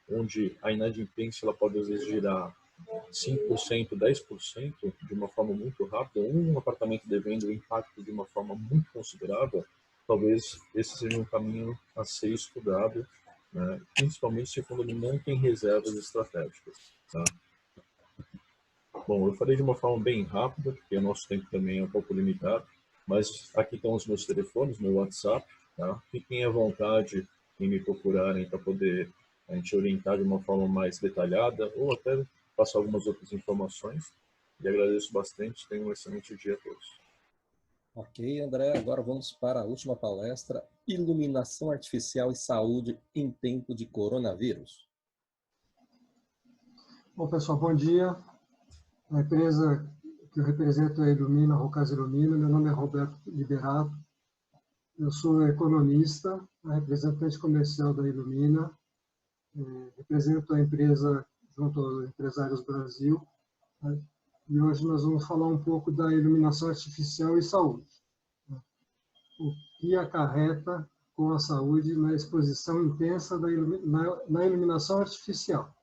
onde a inadimplência ela pode às vezes girar 5%, 10% de uma forma muito rápida, um apartamento devendo o impacto de uma forma muito considerável, talvez esse seja um caminho a ser estudado, né? Principalmente se o condomínio não tem reservas estratégicas. Tá? Bom, eu falei de uma forma bem rápida, porque o nosso tempo também é um pouco limitado, mas aqui estão os meus telefones, meu WhatsApp, tá? Fiquem à vontade em me procurarem para poder a gente orientar de uma forma mais detalhada ou até passar algumas outras informações. E agradeço bastante, tenham um excelente dia a todos. Ok, André, agora vamos para a última palestra, Iluminação Artificial e Saúde em Tempo de Coronavírus. Bom, pessoal, bom dia. A empresa que eu represento é a Ilumina, Rocasa Ilumina. Meu nome é Roberto Liberato. Eu sou economista, representante comercial da Ilumina. Represento a empresa junto aos Empresários Brasil. E hoje nós vamos falar um pouco da iluminação artificial e saúde. O que acarreta com a saúde na exposição intensa na iluminação artificial.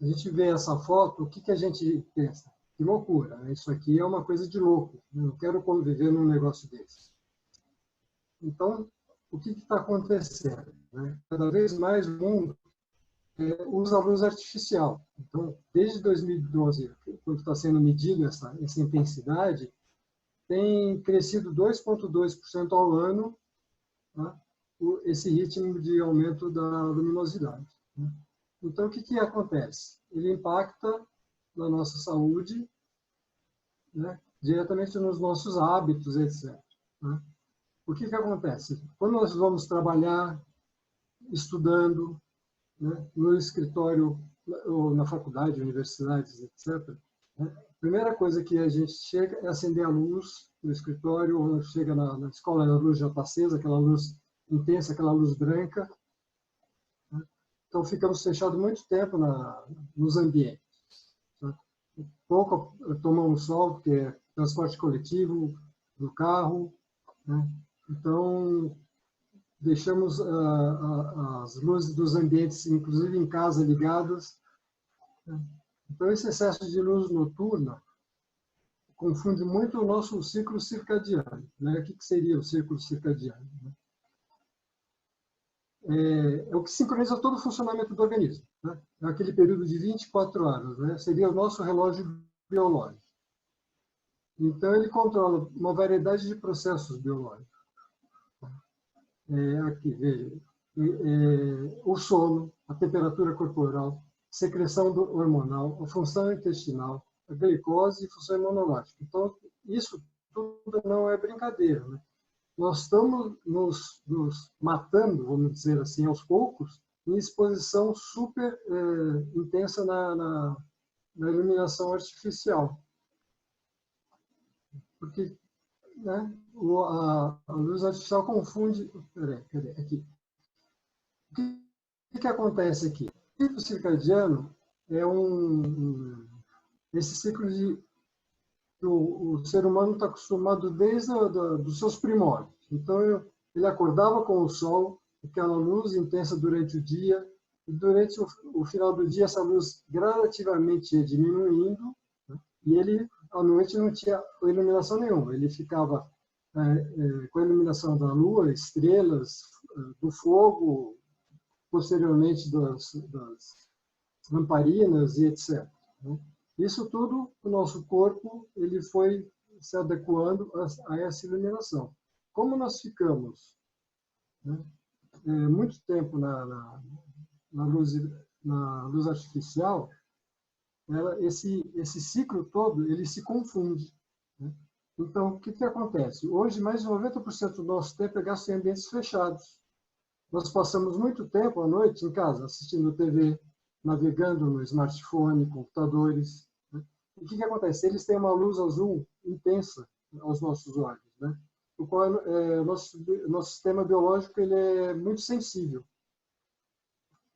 A gente vê essa foto, o que a gente pensa? Que loucura, né? Isso aqui é uma coisa de louco, eu não quero conviver num negócio desse. Então, o que está acontecendo? Né? Cada vez mais o mundo usa a luz artificial. Então, desde 2012, quando está sendo medida essa intensidade, tem crescido 2,2% ao ano, tá? Esse ritmo de aumento da luminosidade. Né? Então, o que acontece? Ele impacta na nossa saúde né, diretamente nos nossos hábitos, etc. Né? O que acontece? Quando nós vamos trabalhar, estudando, né, no escritório, ou na faculdade, universidades, etc., né, a primeira coisa que a gente chega é acender a luz no escritório, ou chega na escola, a luz já está acesa, aquela luz intensa, aquela luz branca. Né? Então, ficamos fechados muito tempo nos ambientes. Né? Pouco tomamos sol, porque é transporte coletivo, no carro. Né? Então, deixamos as luzes dos ambientes, inclusive em casa, ligadas. Né? Então, esse excesso de luz noturna confunde muito o nosso ciclo circadiano. Né? O que seria o ciclo circadiano? Né? É o que sincroniza todo o funcionamento do organismo. Né? É aquele período de 24 horas. Né? Seria o nosso relógio biológico. Então, ele controla uma variedade de processos biológicos. Aqui, veja, o sono, a temperatura corporal, secreção hormonal, a função intestinal, a glicose e função imunológica. Então, isso tudo não é brincadeira. Né? Nós estamos nos matando, vamos dizer assim, aos poucos, em exposição super intensa na iluminação artificial. Porque, né, a luz artificial confunde... Cadê? Aqui. O que acontece aqui? O ciclo circadiano é esse ciclo que o ser humano está acostumado desde dos seus primórdios. Então, ele acordava com o sol, aquela luz intensa durante o dia, e durante o final do dia, essa luz gradativamente ia diminuindo, né? E ele, à noite, não tinha iluminação nenhuma. Ele ficava com a iluminação da lua, estrelas, do fogo, posteriormente das lamparinas e etc. Né? Isso tudo, o nosso corpo ele foi se adequando a essa iluminação. Como nós ficamos, né, muito tempo na luz artificial, esse ciclo todo ele se confunde. Né? Então, o que acontece? Hoje, mais de 90% do nosso tempo é gasto em ambientes fechados. Nós passamos muito tempo à noite em casa, assistindo TV, navegando no smartphone, computadores. Né? E o que acontece? Eles têm uma luz azul intensa aos nossos olhos, né? O qual nosso sistema biológico ele é muito sensível.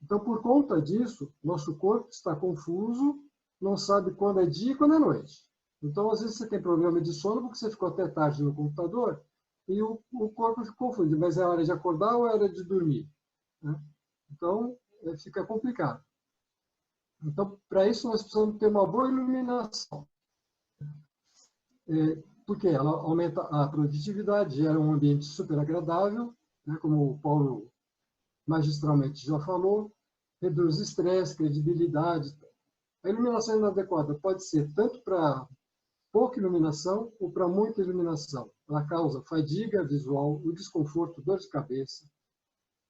Então, por conta disso, nosso corpo está confuso, não sabe quando é dia e quando é noite. Então, às vezes, você tem problema de sono porque você ficou até tarde no computador, e o corpo fica confundido, mas é hora de acordar ou é hora de dormir? Né? Então, fica complicado. Então, para isso, nós precisamos ter uma boa iluminação. Porque ela aumenta a produtividade, gera um ambiente super agradável, né, como o Paulo magistralmente já falou, reduz estresse, credibilidade. A iluminação inadequada pode ser tanto para pouca iluminação ou para muita iluminação. Ela causa fadiga visual, o desconforto, dor de cabeça,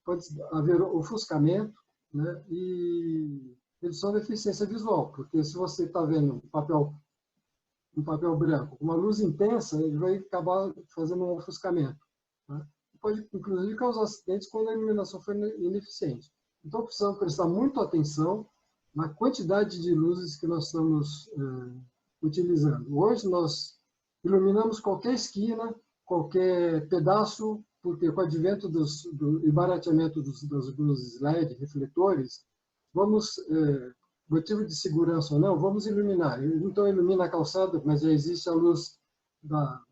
pode haver ofuscamento, né, e redução da eficiência visual, porque se você está vendo um papel branco, uma luz intensa, ele vai acabar fazendo um ofuscamento. Né? Pode, inclusive, causar acidentes quando a iluminação for ineficiente. Então, precisamos prestar muita atenção na quantidade de luzes que nós estamos utilizando. Hoje, nós iluminamos qualquer esquina, qualquer pedaço, porque com o advento do barateamento das luzes LED, refletores, motivo de segurança ou não, vamos iluminar. Então, ilumina a calçada, mas já existe a luz da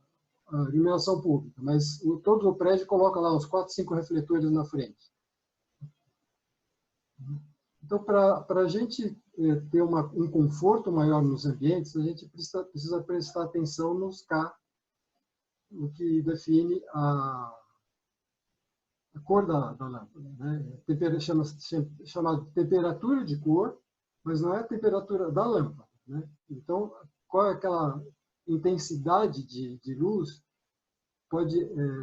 iluminação pública. Mas todo o prédio coloca lá uns 4, 5 refletores na frente. Então, para a gente ter um conforto maior nos ambientes, a gente precisa prestar atenção nos K, o que define a cor da lâmpada. Né? Chamada temperatura de cor, mas não é a temperatura da lâmpada. Né? Então, qual é aquela intensidade de luz pode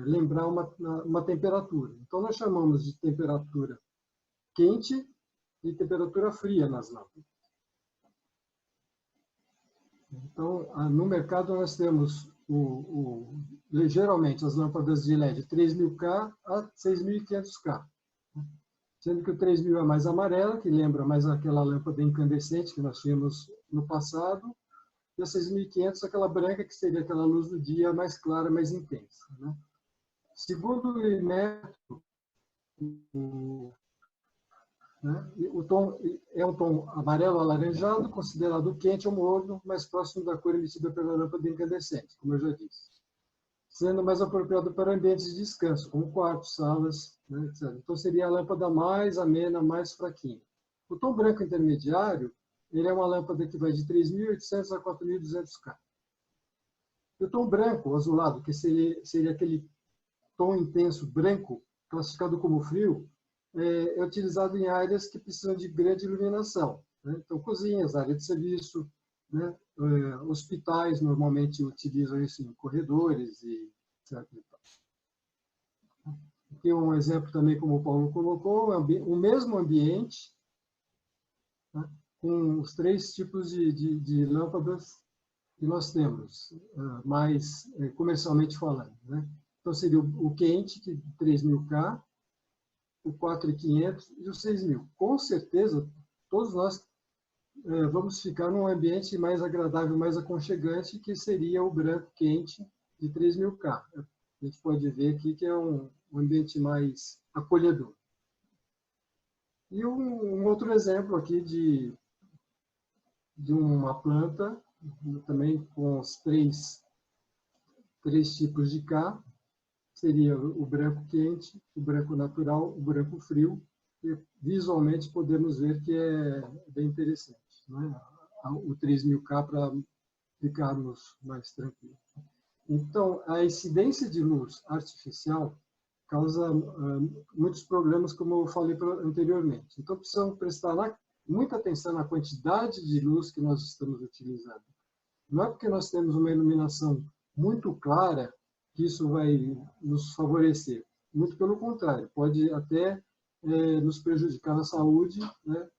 lembrar uma temperatura. Então, nós chamamos de temperatura quente e temperatura fria nas lâmpadas. Então, no mercado nós temos geralmente as lâmpadas de LED 3000K a 6500K, sendo que o 3000 é mais amarela, que lembra mais aquela lâmpada incandescente que nós tínhamos no passado, e a 6500 aquela branca, que seria aquela luz do dia mais clara, mais intensa, né? Segundo o Inmetro, o tom é um tom amarelo alaranjado, considerado quente ou morno, mais próximo da cor emitida pela lâmpada incandescente, como eu já disse, sendo mais apropriado para ambientes de descanso, como quartos, salas, né, etc. Então seria a lâmpada mais amena, mais fraquinha. O tom branco intermediário, ele é uma lâmpada que vai de 3.800 a 4.200K. E o tom branco, azulado, que seria aquele tom intenso branco, classificado como frio, é utilizado em áreas que precisam de grande iluminação, né? Então, cozinhas, área de serviço, né? Hospitais normalmente utilizam isso em corredores e etc. Aqui um exemplo também, como o Paulo colocou, o mesmo ambiente, né? Com os 3 tipos de lâmpadas que nós temos, mais comercialmente falando, né? Então, seria o quente, que 3000K, o 4.500 e o 6.000. Com certeza, todos nós vamos ficar num ambiente mais agradável, mais aconchegante, que seria o branco quente de 3.000K. A gente pode ver aqui que é um ambiente mais acolhedor. E um outro exemplo aqui de uma planta, também com os três tipos de K, seria o branco quente, o branco natural, o branco frio, e visualmente podemos ver que é bem interessante, né? O 3000K para ficarmos mais tranquilos. Então, a incidência de luz artificial causa muitos problemas, como eu falei anteriormente. Então, precisamos prestar muita atenção na quantidade de luz que nós estamos utilizando. Não é porque nós temos uma iluminação muito clara que isso vai nos favorecer. Muito pelo contrário, pode até nos prejudicar na saúde, né?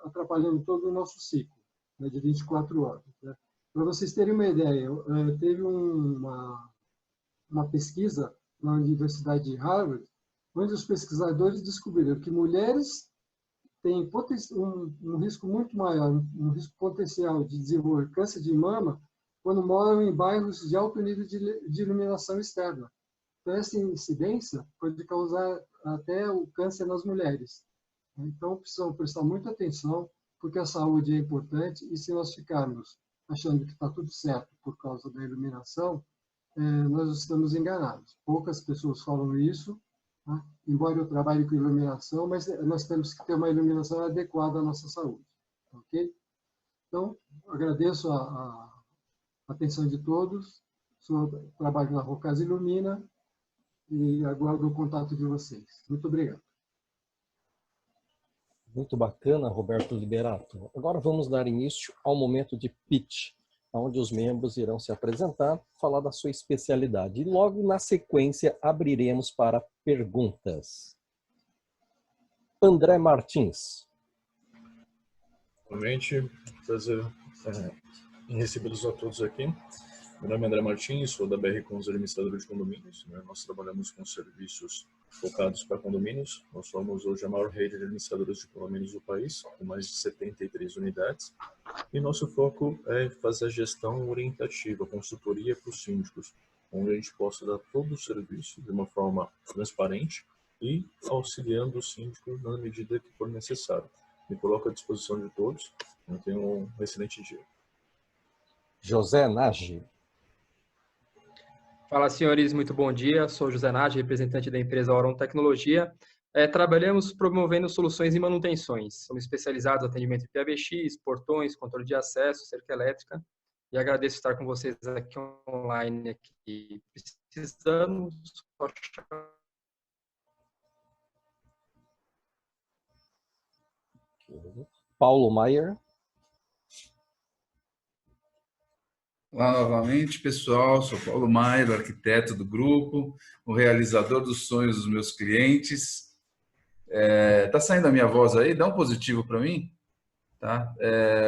Atrapalhando todo o nosso ciclo, né? De 24 horas. Né? Para vocês terem uma ideia, teve uma pesquisa na Universidade de Harvard, onde os pesquisadores descobriram que mulheres têm um risco muito maior, um risco potencial de desenvolver câncer de mama quando moram em bairros de alto nível de iluminação externa. Então, essa incidência pode causar até o câncer nas mulheres. Então, precisamos prestar muita atenção, porque a saúde é importante, e se nós ficarmos achando que está tudo certo por causa da iluminação, nós estamos enganados. Poucas pessoas falam isso, né? Embora eu trabalhe com iluminação, mas nós temos que ter uma iluminação adequada à nossa saúde. Ok? Então, agradeço a atenção de todos, trabalho na Rocasa Ilumina e aguardo o contato de vocês. Muito obrigado. Muito bacana, Roberto Liberato. Agora vamos dar início ao momento de pitch, onde os membros irão se apresentar, falar da sua especialidade. E logo na sequência abriremos para perguntas. André Martins. Novamente, prazer em recebê-los a todos aqui. Meu nome é André Martins, sou da BR Condos Administradora de Condomínios. Nós trabalhamos com serviços focados para condomínios. Nós somos hoje a maior rede de administradores de condomínios do país, com mais de 73 unidades. E nosso foco é fazer a gestão orientativa, consultoria para os síndicos, onde a gente possa dar todo o serviço de uma forma transparente e auxiliando o síndico na medida que for necessário. Me coloco à disposição de todos. Tenham um excelente dia. José Nagy. Fala, senhores, muito bom dia. Sou José Nagy, representante da empresa Auron Tecnologia. Trabalhamos promovendo soluções e manutenções. Somos especializados em atendimento de PABX, portões, controle de acesso, cerca elétrica. E agradeço estar com vocês aqui online. Precisamos... Paulo Maier. Olá novamente, pessoal. Sou Paulo Maier, arquiteto do grupo, o realizador dos sonhos dos meus clientes. Tá saindo a minha voz aí? Dá um positivo para mim. Tá?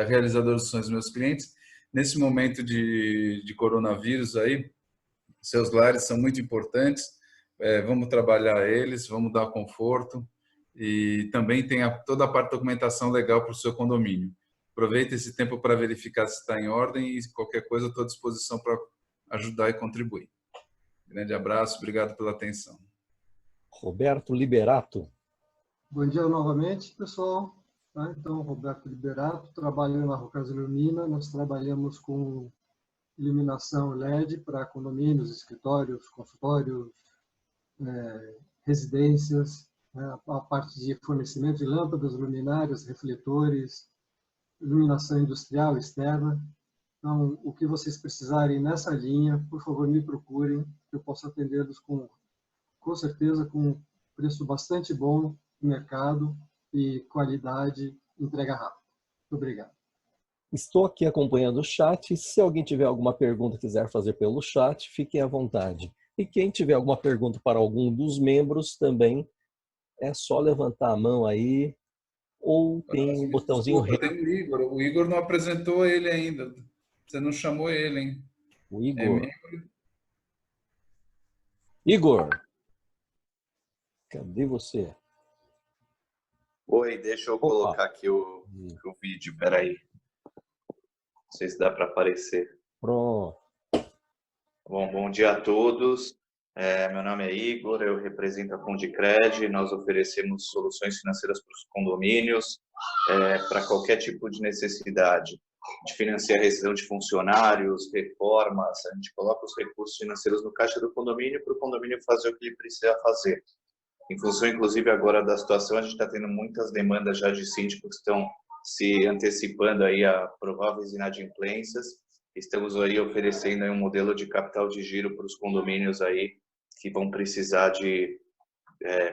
Realizador dos sonhos dos meus clientes. nesse momento de coronavírus aí, seus lares são muito importantes. Vamos trabalhar eles, vamos dar conforto e também tem toda a parte de documentação legal para o seu condomínio. Aproveite esse tempo para verificar se está em ordem e qualquer coisa eu estou à disposição para ajudar e contribuir. Grande abraço, obrigado pela atenção. Roberto Liberato. Bom dia novamente, pessoal. Então, Roberto Liberato, trabalho na Rocasa Ilumina. Nós trabalhamos com iluminação LED para condomínios, escritórios, consultórios, residências, a parte de fornecimento de lâmpadas, luminárias, refletores, iluminação industrial externa. Então, o que vocês precisarem nessa linha, por favor, me procurem, que eu posso atendê-los com certeza com preço bastante bom no mercado e qualidade, entrega rápida. Muito obrigado. Estou aqui acompanhando o chat. Se alguém tiver alguma pergunta que quiser fazer pelo chat, fiquem à vontade. E quem tiver alguma pergunta para algum dos membros também, é só levantar a mão aí, ou tem um botãozinho... Desculpa, tem o Igor. O Igor não apresentou ele ainda. Você não chamou ele, hein? O Igor. Igor, cadê você? Oi, deixa eu colocar aqui o vídeo, peraí. Não sei se dá para aparecer. Pronto. Bom dia a todos. Meu nome é Igor, eu represento a Fundicred. Nós oferecemos soluções financeiras para os condomínios, para qualquer tipo de necessidade de financiar a rescisão de funcionários, reformas. A gente coloca os recursos financeiros no caixa do condomínio para o condomínio fazer o que ele precisa fazer. Em função, inclusive, agora da situação, a gente está tendo muitas demandas já de síndicos que estão se antecipando aí a prováveis inadimplências. Estamos aí oferecendo aí um modelo de capital de giro para os condomínios aí que vão precisar de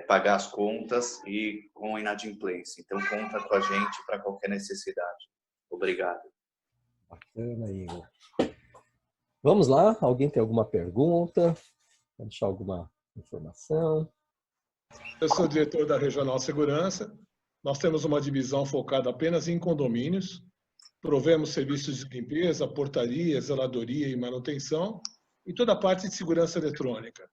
pagar as contas e com inadimplência. Então, conta com a gente para qualquer necessidade. Obrigado. Bacana, Igor. Vamos lá? Alguém tem alguma pergunta? Quer deixar alguma informação? Eu sou diretor da Regional Segurança. Nós temos uma divisão focada apenas em condomínios. Provemos serviços de limpeza, portaria, zeladoria e manutenção e toda a parte de segurança eletrônica.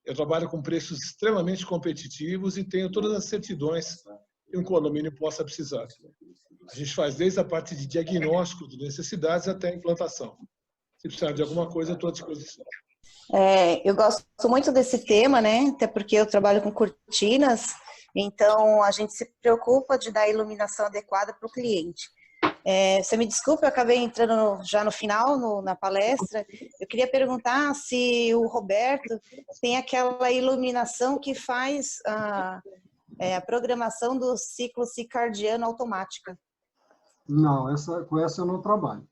Eu trabalho com preços extremamente competitivos e tenho todas as certidões que um condomínio possa precisar. A gente faz desde a parte de diagnóstico de necessidades até a implantação. Se precisar de alguma coisa, eu estou à disposição. Eu gosto muito desse tema, né? Até porque eu trabalho com cortinas, então a gente se preocupa de dar a iluminação adequada para o cliente. Você me desculpa, eu acabei entrando já no final, na palestra. Eu queria perguntar se o Roberto tem aquela iluminação que faz a programação do ciclo circadiano automática. Não, com essa eu não trabalho.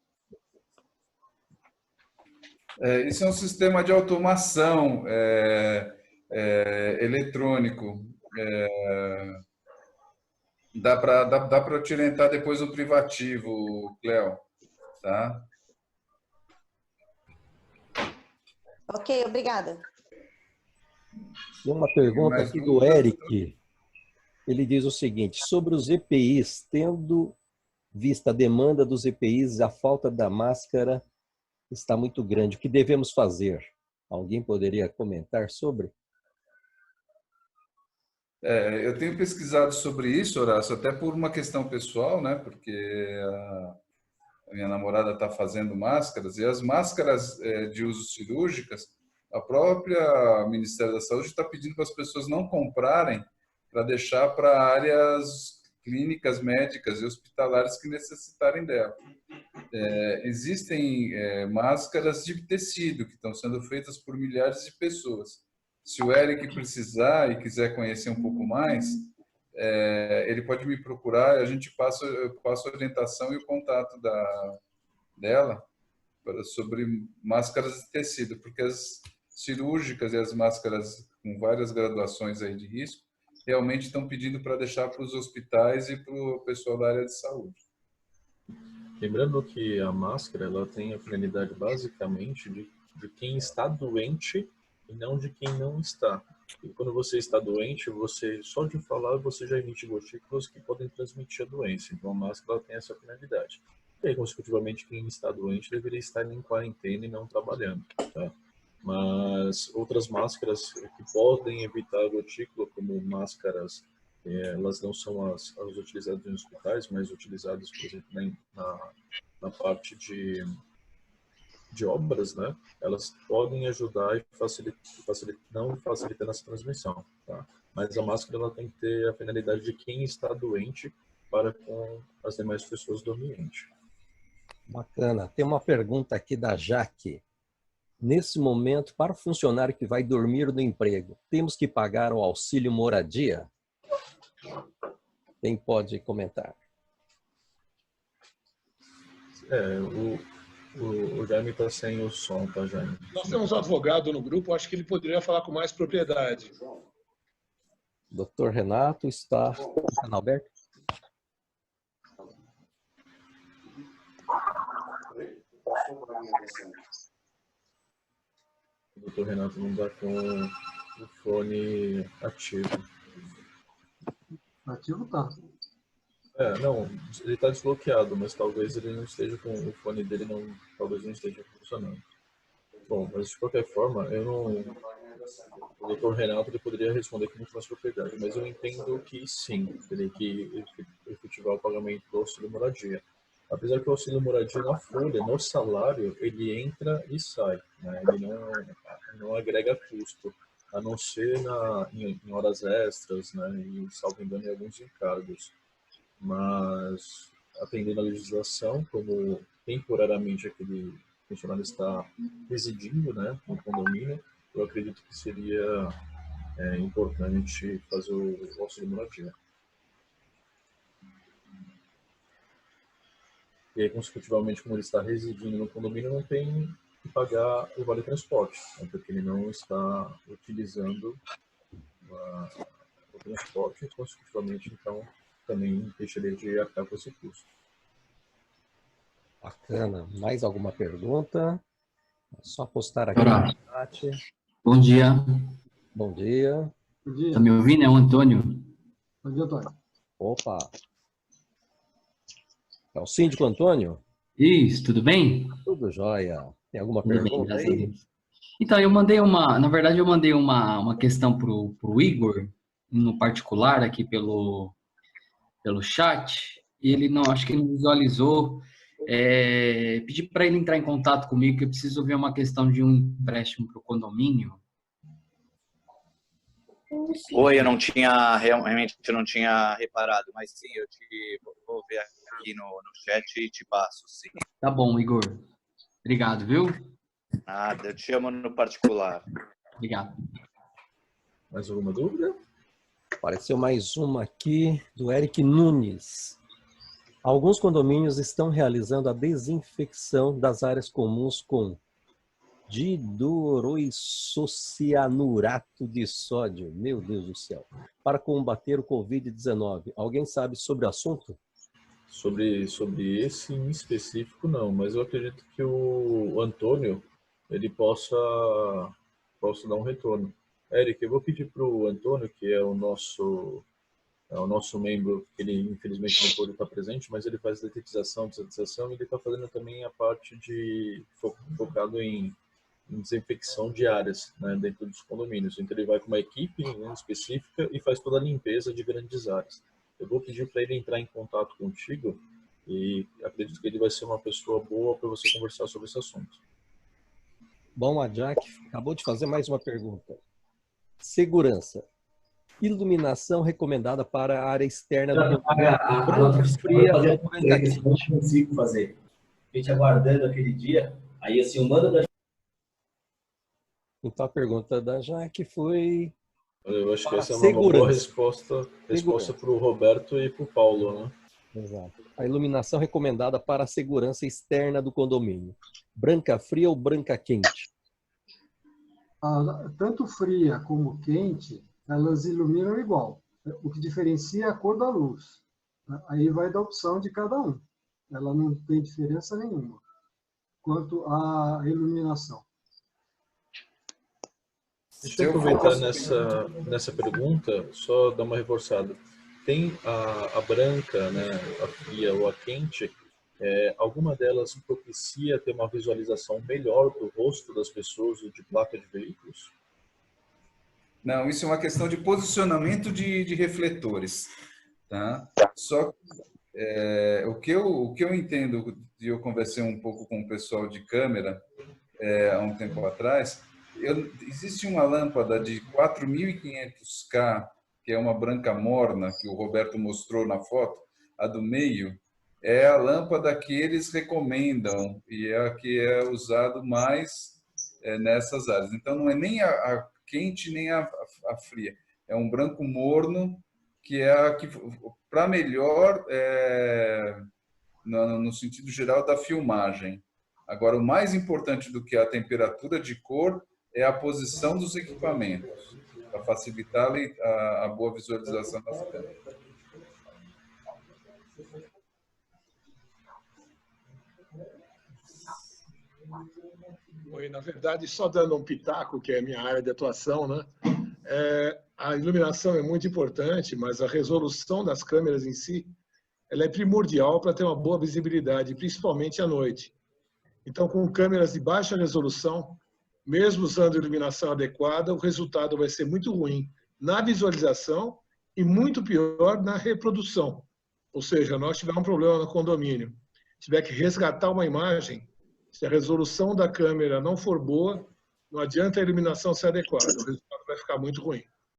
Isso é um sistema de automação eletrônico. Dá para te orientar depois no privativo, Cléo. Tá? Ok, obrigada. Tem uma pergunta aqui do Eric. Ele diz o seguinte: sobre os EPIs, tendo vista a demanda dos EPIs, a falta da máscara está muito grande. O que devemos fazer? Alguém poderia comentar sobre? Eu tenho pesquisado sobre isso, Horácio, até por uma questão pessoal, né? Porque a minha namorada está fazendo máscaras, e as máscaras de uso cirúrgicas, a própria Ministério da Saúde está pedindo para as pessoas não comprarem para deixar para áreas clínicas, médicas e hospitalares que necessitarem dela. Existem máscaras de tecido que estão sendo feitas por milhares de pessoas. Se o Eric precisar e quiser conhecer um pouco mais, ele pode me procurar e eu passo a orientação e o contato dela sobre máscaras de tecido, porque as cirúrgicas e as máscaras com várias graduações aí de risco realmente estão pedindo para deixar para os hospitais e para o pessoal da área de saúde. Lembrando que a máscara ela tem a finalidade basicamente de quem está doente e não de quem não está. E quando você está doente, você só de falar você já emite gotículas que podem transmitir a doença. Então a máscara ela tem essa finalidade. E aí, consecutivamente, quem está doente deveria estar em quarentena e não trabalhando, tá? Mas outras máscaras que podem evitar a gotícula, como máscaras, elas não são as utilizadas em hospitais, mas utilizadas, por exemplo, na parte de obras, né? Elas podem ajudar e não facilitando essa transmissão, tá? Mas a máscara ela tem que ter a finalidade de quem está doente para com as demais pessoas do ambiente. Bacana. Tem uma pergunta aqui da Jaque. Nesse momento, para o funcionário que vai dormir no emprego, temos que pagar o auxílio moradia? Quem pode comentar? O Jaime está sem o som, tá, Jaime? Nós temos um advogado no grupo, acho que ele poderia falar com mais propriedade. Dr. Renato está com o canal aberto? O doutor Renato não está com o fone ativo. Ativo tá. Não, ele está desbloqueado, mas talvez ele não esteja com o fone dele, talvez não esteja funcionando. Bom, mas de qualquer forma, o Dr. Renato ele poderia responder com muito mais propriedade, mas eu entendo que sim, teria que efetivar o pagamento do auxílio moradia. Apesar que o auxílio moradia na folha, no salário, ele entra e sai, né? Ele não agrega custo, a não ser em horas extras, né? E, salvo engano, em alguns encargos. Mas, atendendo à legislação, como temporariamente aquele funcionário está residindo, né, no condomínio, eu acredito que seria importante fazer o auxílio moradia. E aí, consecutivamente, como ele está residindo no condomínio, não tem que pagar o vale transporte, né, porque ele não está utilizando o transporte, e, consecutivamente, então, também deixaria de arcar com esse custo. Bacana. Mais alguma pergunta? É só postar aqui no chat. Bom dia. Bom dia. Bom dia. Tá me ouvindo? É o Antônio. Bom dia, Antônio. Opa. É o síndico Antônio? Isso, tudo bem? Tudo jóia. Tem alguma Tudo bem, pergunta graças a aí? Deus. Então, na verdade, eu mandei uma questão pro Igor, no particular, aqui pelo chat, e ele não, acho que ele não visualizou. Pedi para ele entrar em contato comigo, que eu preciso ver uma questão de um empréstimo para o condomínio. Oi, realmente não tinha reparado, mas sim, vou ver aqui no chat e te passo, sim. Tá bom, Igor. Obrigado, viu? Nada, eu te chamo no particular. Obrigado. Mais alguma dúvida? Apareceu mais uma aqui do Eric Nunes. Alguns condomínios estão realizando a desinfecção das áreas comuns com didoroisocianurato de sódio, meu Deus do céu, para combater o Covid-19. Alguém sabe sobre o assunto? Sobre esse em específico, não, mas eu acredito que o Antônio ele possa dar um retorno. Eric, eu vou pedir para o Antônio, que é o nosso membro, que ele infelizmente não pôde estar presente, mas ele faz detetização, desatização, e ele está fazendo também a parte focado em desinfecção de áreas, né, dentro dos condomínios. Então ele vai com uma equipe específica e faz toda a limpeza de grandes áreas. Eu vou pedir para ele entrar em contato contigo e acredito que ele vai ser uma pessoa boa para você conversar sobre esse assunto. Bom, a Jack acabou de fazer mais uma pergunta. Segurança. Iluminação recomendada para a área externa do condomínio. Branca fria ou branca quente? Eu não consigo fazer. A gente aguardando aquele dia, aí assim, o mando da... Então a pergunta da Jaque foi... Eu acho que essa é uma boa resposta para o Roberto e para o Paulo, né? Exato. A iluminação recomendada para a segurança externa do condomínio. Branca fria ou branca quente? Tanto fria como quente, elas iluminam igual. O que diferencia é a cor da luz. Aí vai da opção de cada um. Ela não tem diferença nenhuma quanto à iluminação. Deixa eu aproveitar nessa pergunta, só dar uma reforçada. Tem a branca, né, a fria ou a quente, Alguma delas propicia ter uma visualização melhor do rosto das pessoas ou de placa de veículos? Não, isso é uma questão de posicionamento de refletores. Tá? Só que o que eu entendo, e eu conversei um pouco com o pessoal de câmera há um tempo atrás, existe uma lâmpada de 4.500K, que é uma branca morna, que o Roberto mostrou na foto, a do meio, é a lâmpada que eles recomendam e é a que é usado mais nessas áreas. Então, não é nem a quente nem a fria. É um branco morno, que é a que, para melhor, no sentido geral da filmagem. Agora, o mais importante do que a temperatura de cor é a posição dos equipamentos, para facilitar a boa visualização das câmeras. Oi, na verdade, só dando um pitaco, que é a minha área de atuação, né? A iluminação é muito importante, mas a resolução das câmeras em si, ela é primordial para ter uma boa visibilidade, principalmente à noite. Então, com câmeras de baixa resolução, mesmo usando iluminação adequada, o resultado vai ser muito ruim na visualização e muito pior na reprodução. Ou seja, nós tivemos um problema no condomínio, tiver que resgatar uma imagem, se a resolução da câmera não for boa, não adianta a iluminação ser adequada, o resultado vai ficar muito ruim.